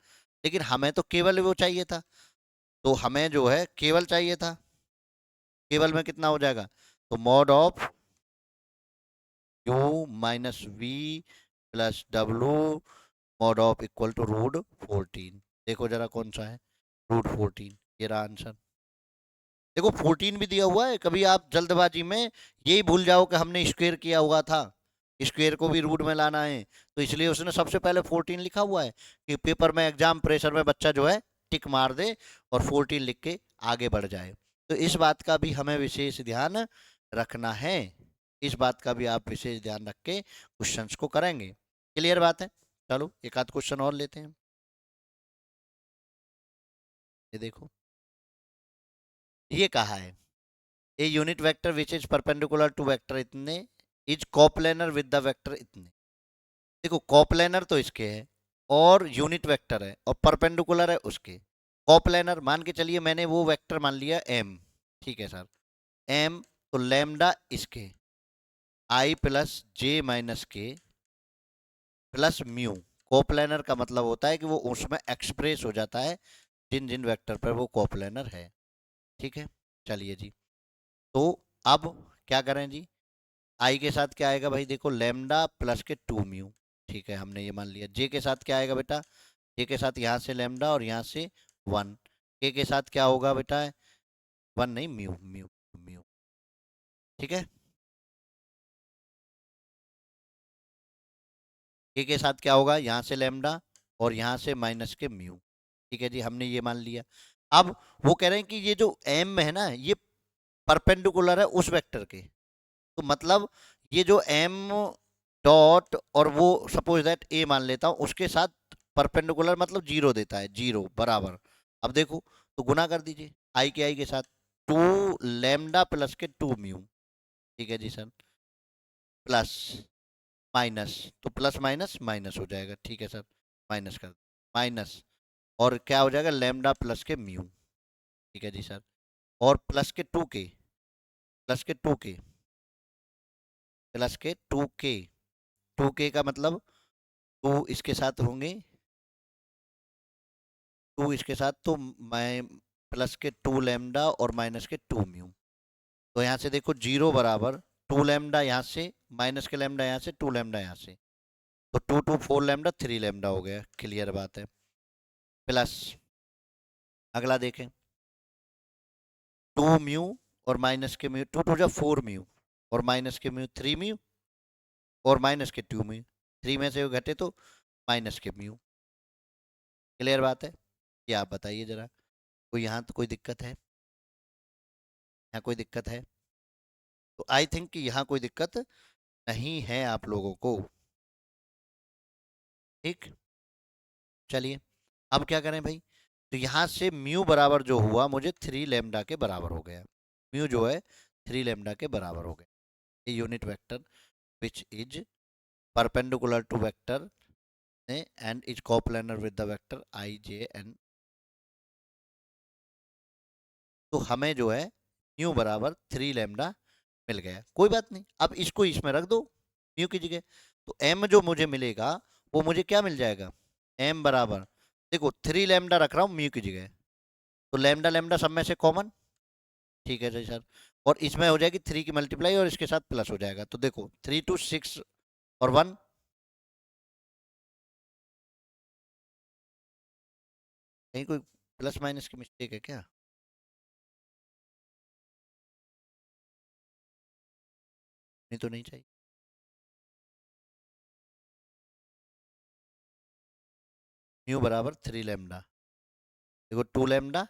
लेकिन हमें तो केवल वो चाहिए था, तो हमें जो है केवल चाहिए था, केवल में कितना हो जाएगा, तो mod of U minus V plus W mod of equal to root 14। देखो जरा कौन सा है, रूट 14, ये रहा आंसर। देखो 14 भी दिया हुआ है, कभी आप जल्दबाजी में यही भूल जाओ कि हमने स्क्वायर किया हुआ था, स्क्वायर को भी रूट में लाना है, तो इसलिए उसने सबसे पहले 14 लिखा हुआ है कि पेपर में एग्जाम प्रेशर में बच्चा जो है टिक मार दे और 14 लिख के आगे बढ़ जाए। तो इस बात का भी हमें विशेष ध्यान रखना है, इस बात का भी आप विशेष ध्यान रख के क्वेश्चंस को करेंगे। क्लियर बात है। चलो एक आध क्वेश्चन और लेते हैं। ये देखो, ये कहा है a unit vector which is perpendicular to vector इतने is coplanar with the vector इतने। देखो कोप्लेनर तो इसके है, और यूनिट वेक्टर है, और परपेंडिकुलर है उसके। कोप्लेनर मान के चलिए, मैंने वो वेक्टर मान लिया एम, ठीक है सर, एम, तो लैम्डा इसके आई प्लस जे माइनस के प्लस म्यू कोप्लानर का मतलब होता है कि वो उसमें एक्सप्रेस हो जाता है जिन जिन वेक्टर पर वो कोप्लानर है। ठीक है, चलिए जी। तो अब क्या करें जी, आई के साथ क्या आएगा भाई, देखो लेमडा प्लस के 2 म्यू। ठीक है, हमने ये मान लिया। जे के साथ क्या आएगा बेटा, जे के साथ यहाँ से लेमडा और यहाँ से 1। के साथ क्या होगा बेटा, 1 नहीं, म्यू म्यू म्यू। ठीक है, के साथ क्या होगा, यहाँ से लेमडा और यहाँ से माइनस के म्यू। ठीक है जी, हमने ये मान लिया। अब वो कह रहे हैं कि ये जो एम है ना, ये परपेंडिकुलर है उस वेक्टर के। तो मतलब ये जो एम डॉट और वो सपोज दैट ए मान लेता हूँ, उसके साथ परपेंडिकुलर मतलब 0 देता है, 0 बराबर। अब देखो, तो गुना कर दीजिए आई के साथ, 2 लैम्डा प्लस के 2 म्यू। ठीक है जी सर, प्लस माइनस, तो प्लस माइनस माइनस हो जाएगा। ठीक है सर, माइनस कर, माइनस, और क्या हो जाएगा, लैम्डा प्लस के म्यू। ठीक है जी सर, और प्लस के 2 के प्लस के 2 के का मतलब 2 इसके साथ होंगे, 2 इसके साथ, तो मैं प्लस के 2 लैम्डा और माइनस के 2 म्यू। तो यहाँ से देखो 0 बराबर 2 लैम्डा यहाँ से, माइनस के लैम्डा यहाँ से, 2 लैम्डा यहाँ से, तो 2 4 लैम्डा 3 लैम्डा हो गया। क्लियर बात है। प्लस अगला देखें, 2 म्यू और माइनस के म्यू, 2 2 जा 4 म्यू और माइनस के म्यू 3 म्यू और माइनस के 2 म्यू, 3 में से वो घटे तो माइनस के म्यू। क्लियर बात है। ये आप बताइए जरा, कोई यहाँ तो कोई दिक्कत है, यहाँ कोई दिक्कत है? तो आई थिंक कि यहाँ कोई दिक्कत नहीं है आप लोगों को। ठीक, चलिए अब क्या करें भाई, तो यहाँ से म्यू बराबर जो हुआ मुझे 3 लैम्डा के बराबर हो गया। म्यू जो है 3 लैम्डा के बराबर हो गया। ये unit vector which is perpendicular to vector and is coplanar with the vector I J N. तो हमें जो है म्यू बराबर 3 लैम्डा मिल गया। कोई बात नहीं, अब इसको इसमें रख दो म्यू की जगह, तो एम जो मुझे मिलेगा वो मुझे क्या मिल जाएगा, एम बराबर, देखो 3 लैम्डा रख रहा हूँ म्यू की जगह, तो लैम्डा लैम्डा सब में से कॉमन। ठीक है जी सर, और इसमें हो जाएगी 3 की मल्टीप्लाई और इसके साथ प्लस हो जाएगा, तो देखो 3 2 6 और 1। कहीं कोई प्लस माइनस की मिस्टेक है क्या? नहीं तो नहीं चाहिए। म्यू बराबर 3 लैम्डा, देखो 2 लैम्डा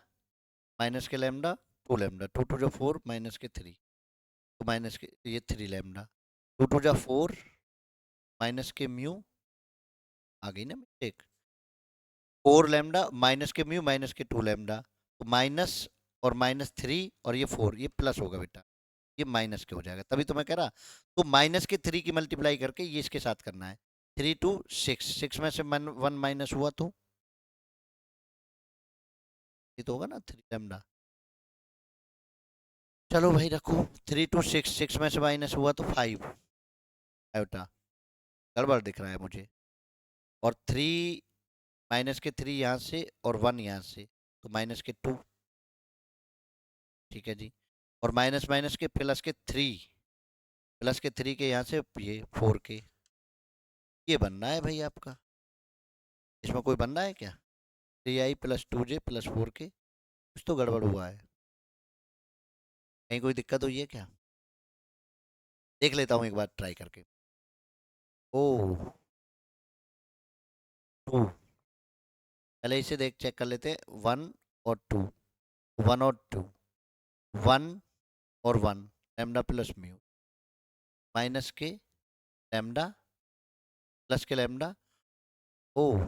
माइनस के लैम्डा, 2 लैम्डा, 2 2 जा 4 माइनस के 3, तो माइनस के ये 3 लैम्डा, 2 2 जा 4 माइनस के म्यू, आ गई ना मिस्टेक, 4 लैम्डा माइनस के म्यू माइनस के 2 लैम्डा, तो माइनस और माइनस 3 और ये 4, ये प्लस होगा बेटा, ये माइनस के हो जाएगा, तभी तो मैं कह रहा। तो माइनस के 3 की मल्टीप्लाई करके ये इसके साथ करना है, 3 2 6, 6 में से 1 माइनस हुआ तो ये तो होगा ना 3 लैम्डा। चलो भाई रखो, 3 2 6, 6 में से माइनस हुआ तो 5 आयोटा, गड़बड़ दिख रहा है मुझे, और 3 - के 3 यहाँ से और 1 यहाँ से, तो -के 2। ठीक है जी, और माइनस माइनस के प्लस के 3 के यहाँ से ये 4 के, ये बनना है भाई आपका। इसमें कोई बनना है क्या, 3i + 2j + 4k, कुछ तो गड़बड़ हुआ है, कहीं कोई दिक्कत हुई है क्या? देख लेता हूँ एक बार ट्राई करके। ओ 2, पहले इसे देख चेक कर लेते हैं, 1 और 2, 1 और 2, 1 और 1, लैम्डा प्लस म्यू, माइनस के लैम्डा प्लस के लैम्डा, ओ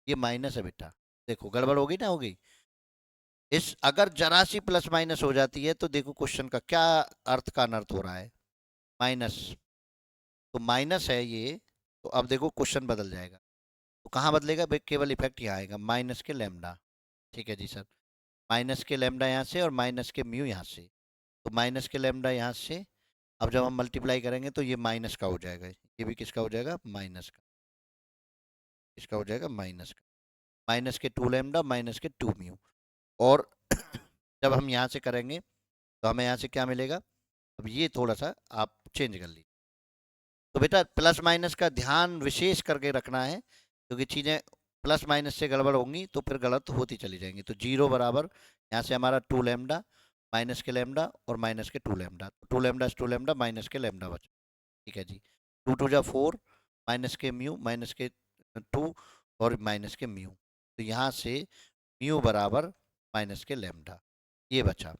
ये माइनस है बेटा, देखो गड़बड़ होगी ना, होगी। इस अगर जरा सी प्लस माइनस हो जाती है तो देखो क्वेश्चन का क्या अर्थ का अनर्थ हो रहा है, माइनस, तो माइनस है ये, तो अब देखो क्वेश्चन बदल जाएगा, तो कहाँ बदलेगा भाई, केवल इफेक्ट यहाँ आएगा, माइनस के लैम्डा। ठीक है जी सर, माइनस के लैम्डा यहाँ से और माइनस के म्यू यहाँ से, तो माइनस के लैम्डा यहाँ से, अब जब हम मल्टीप्लाई करेंगे तो ये माइनस का हो जाएगा, ये भी किसका हो जाएगा, माइनस का। इसका हो जाएगा माइनस का, माइनस के 2 लैम्डा माइनस के 2 म्यू। और जब हम यहाँ से करेंगे तो हमें यहाँ से क्या मिलेगा, अब ये थोड़ा सा आप चेंज कर लीजिए। तो बेटा प्लस माइनस का ध्यान विशेष करके रखना है, क्योंकि चीज़ें प्लस माइनस से गड़बड़ होंगी तो फिर गलत होती चली जाएंगी। तो 0 बराबर यहाँ से हमारा 2 लैम्डा माइनस के लैम्डा और माइनस के 2 लैम्डा, 2 लैम्डा 2 लैम्डा माइनस के लैम्डा बचा। ठीक है जी, 2 2 जा 4 माइनस के म्यू माइनस के 2 और माइनस के म्यू। तो यहाँ से म्यू बराबर माइनस के लैम्डा ये बचा।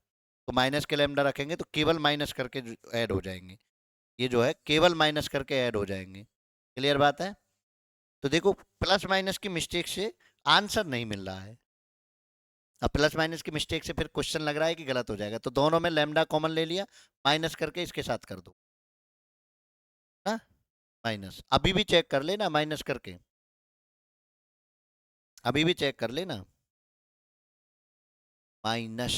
तो माइनस के लैम्डा रखेंगे तो केवल माइनस करके ऐड हो जाएंगे, ये जो है केवल माइनस करके ऐड हो जाएंगे। क्लियर बात है। तो देखो प्लस माइनस की मिस्टेक से आंसर नहीं मिल रहा है। अब प्लस माइनस की मिस्टेक से फिर क्वेश्चन लग रहा है कि गलत हो जाएगा, तो दोनों में लैम्डा कॉमन ले लिया, माइनस करके इसके साथ कर दो ना, माइनस। अभी भी चेक कर लेना माइनस करके, अभी भी चेक कर लेना, माइनस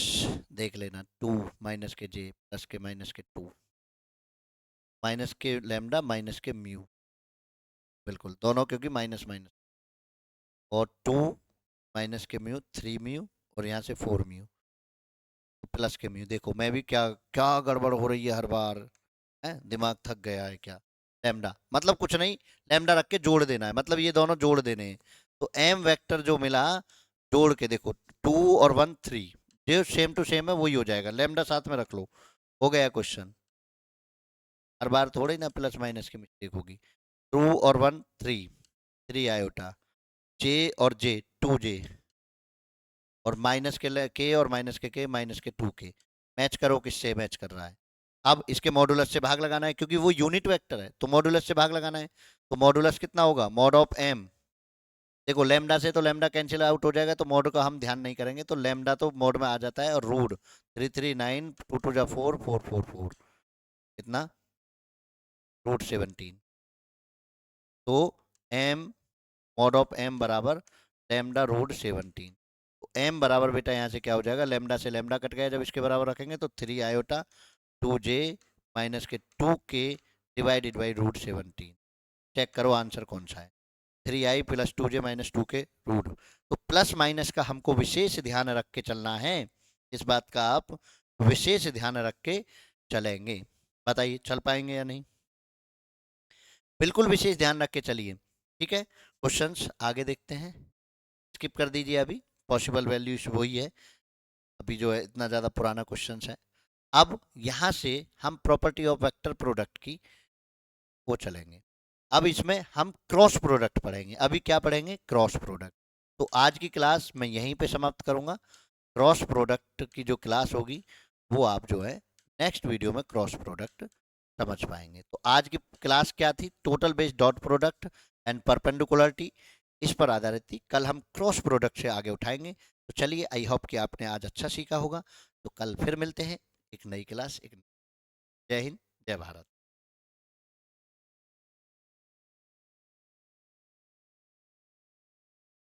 देख लेना 2 माइनस के जे प्लस के माइनस के 2 माइनस के लैम्डा माइनस के म्यू, बिल्कुल दोनों क्योंकि माइनस माइनस, और 2 माइनस के म्यू 3 म्यू और यहाँ से 4 म्यू प्लस के म्यू। देखो मैं भी क्या क्या गड़बड़ हो रही है हर बार, है दिमाग थक गया है क्या। लैम्डा मतलब कुछ नहीं, लैम्डा रख के जोड़ देना है, मतलब ये दोनों जोड़ देने हैं। तो एम वेक्टर जो मिला जोड़ के देखो 2 और 1 3, जो सेम टू सेम है वही हो जाएगा, लैम्डा साथ में रख लो, हो गया क्वेश्चन। हर बार थोड़ी ना प्लस माइनस की मिस्टेक होगी। 2 और 1 3, 3 आयोटा, जे और जे 2 जे, और माइनस के और माइनस के माइनस के 2 के, मैच करो किससे मैच कर रहा है। अब इसके मॉडुलस से भाग लगाना है क्योंकि वो यूनिट वेक्टर है, तो मॉडुलस से भाग लगाना है। तो मॉडुलस कितना होगा, मॉड ऑफ एम। देखो लैम्डा से तो लैम्डा कैंसिल आउट हो जाएगा, तो मॉड का हम ध्यान नहीं करेंगे, तो लैम्डा तो मॉड में आ जाता है, और रूट 339 2 2 जा 4 4 4 4 कितना, √17। तो एम मॉड ऑफ एम बराबर लैम्डा √17। तो एम बराबर बेटा यहाँ से क्या हो जाएगा, लैम्डा से लैम्डा कट गया, जब इसके बराबर रखेंगे तो 3 आयोटा 2 जे माइनस के 2 के डिवाइडेड बाई √17। चेक करो आंसर कौन सा है, 3i प्लस 2j माइनस 2 के रूट। तो प्लस माइनस का हमको विशेष ध्यान रख के चलना है, इस बात का आप विशेष ध्यान रख के चलेंगे। बताइए चल पाएंगे या नहीं, बिल्कुल विशेष ध्यान रख के चलिए। ठीक है, क्वेश्चंस आगे देखते हैं, स्किप कर दीजिए, अभी पॉसिबल वैल्यूज वही है, अभी जो है इतना ज़्यादा पुराना क्वेश्चंस है। अब यहाँ से हम प्रॉपर्टी ऑफ वेक्टर प्रोडक्ट की वो चलेंगे। अब इसमें हम क्रॉस प्रोडक्ट पढ़ेंगे, अभी क्या पढ़ेंगे, क्रॉस प्रोडक्ट। तो आज की क्लास मैं यहीं पे समाप्त करूंगा। क्रॉस प्रोडक्ट की जो क्लास होगी वो आप जो है नेक्स्ट वीडियो में क्रॉस प्रोडक्ट समझ पाएंगे। तो आज की क्लास क्या थी, total based dot product and perpendicularity, इस पर आधारित थी। कल हम क्रॉस प्रोडक्ट से आगे उठाएंगे। तो चलिए, आई होप कि आपने आज अच्छा सीखा होगा। तो कल फिर मिलते हैं एक नई क्लास, एक जय हिंद जय भारत।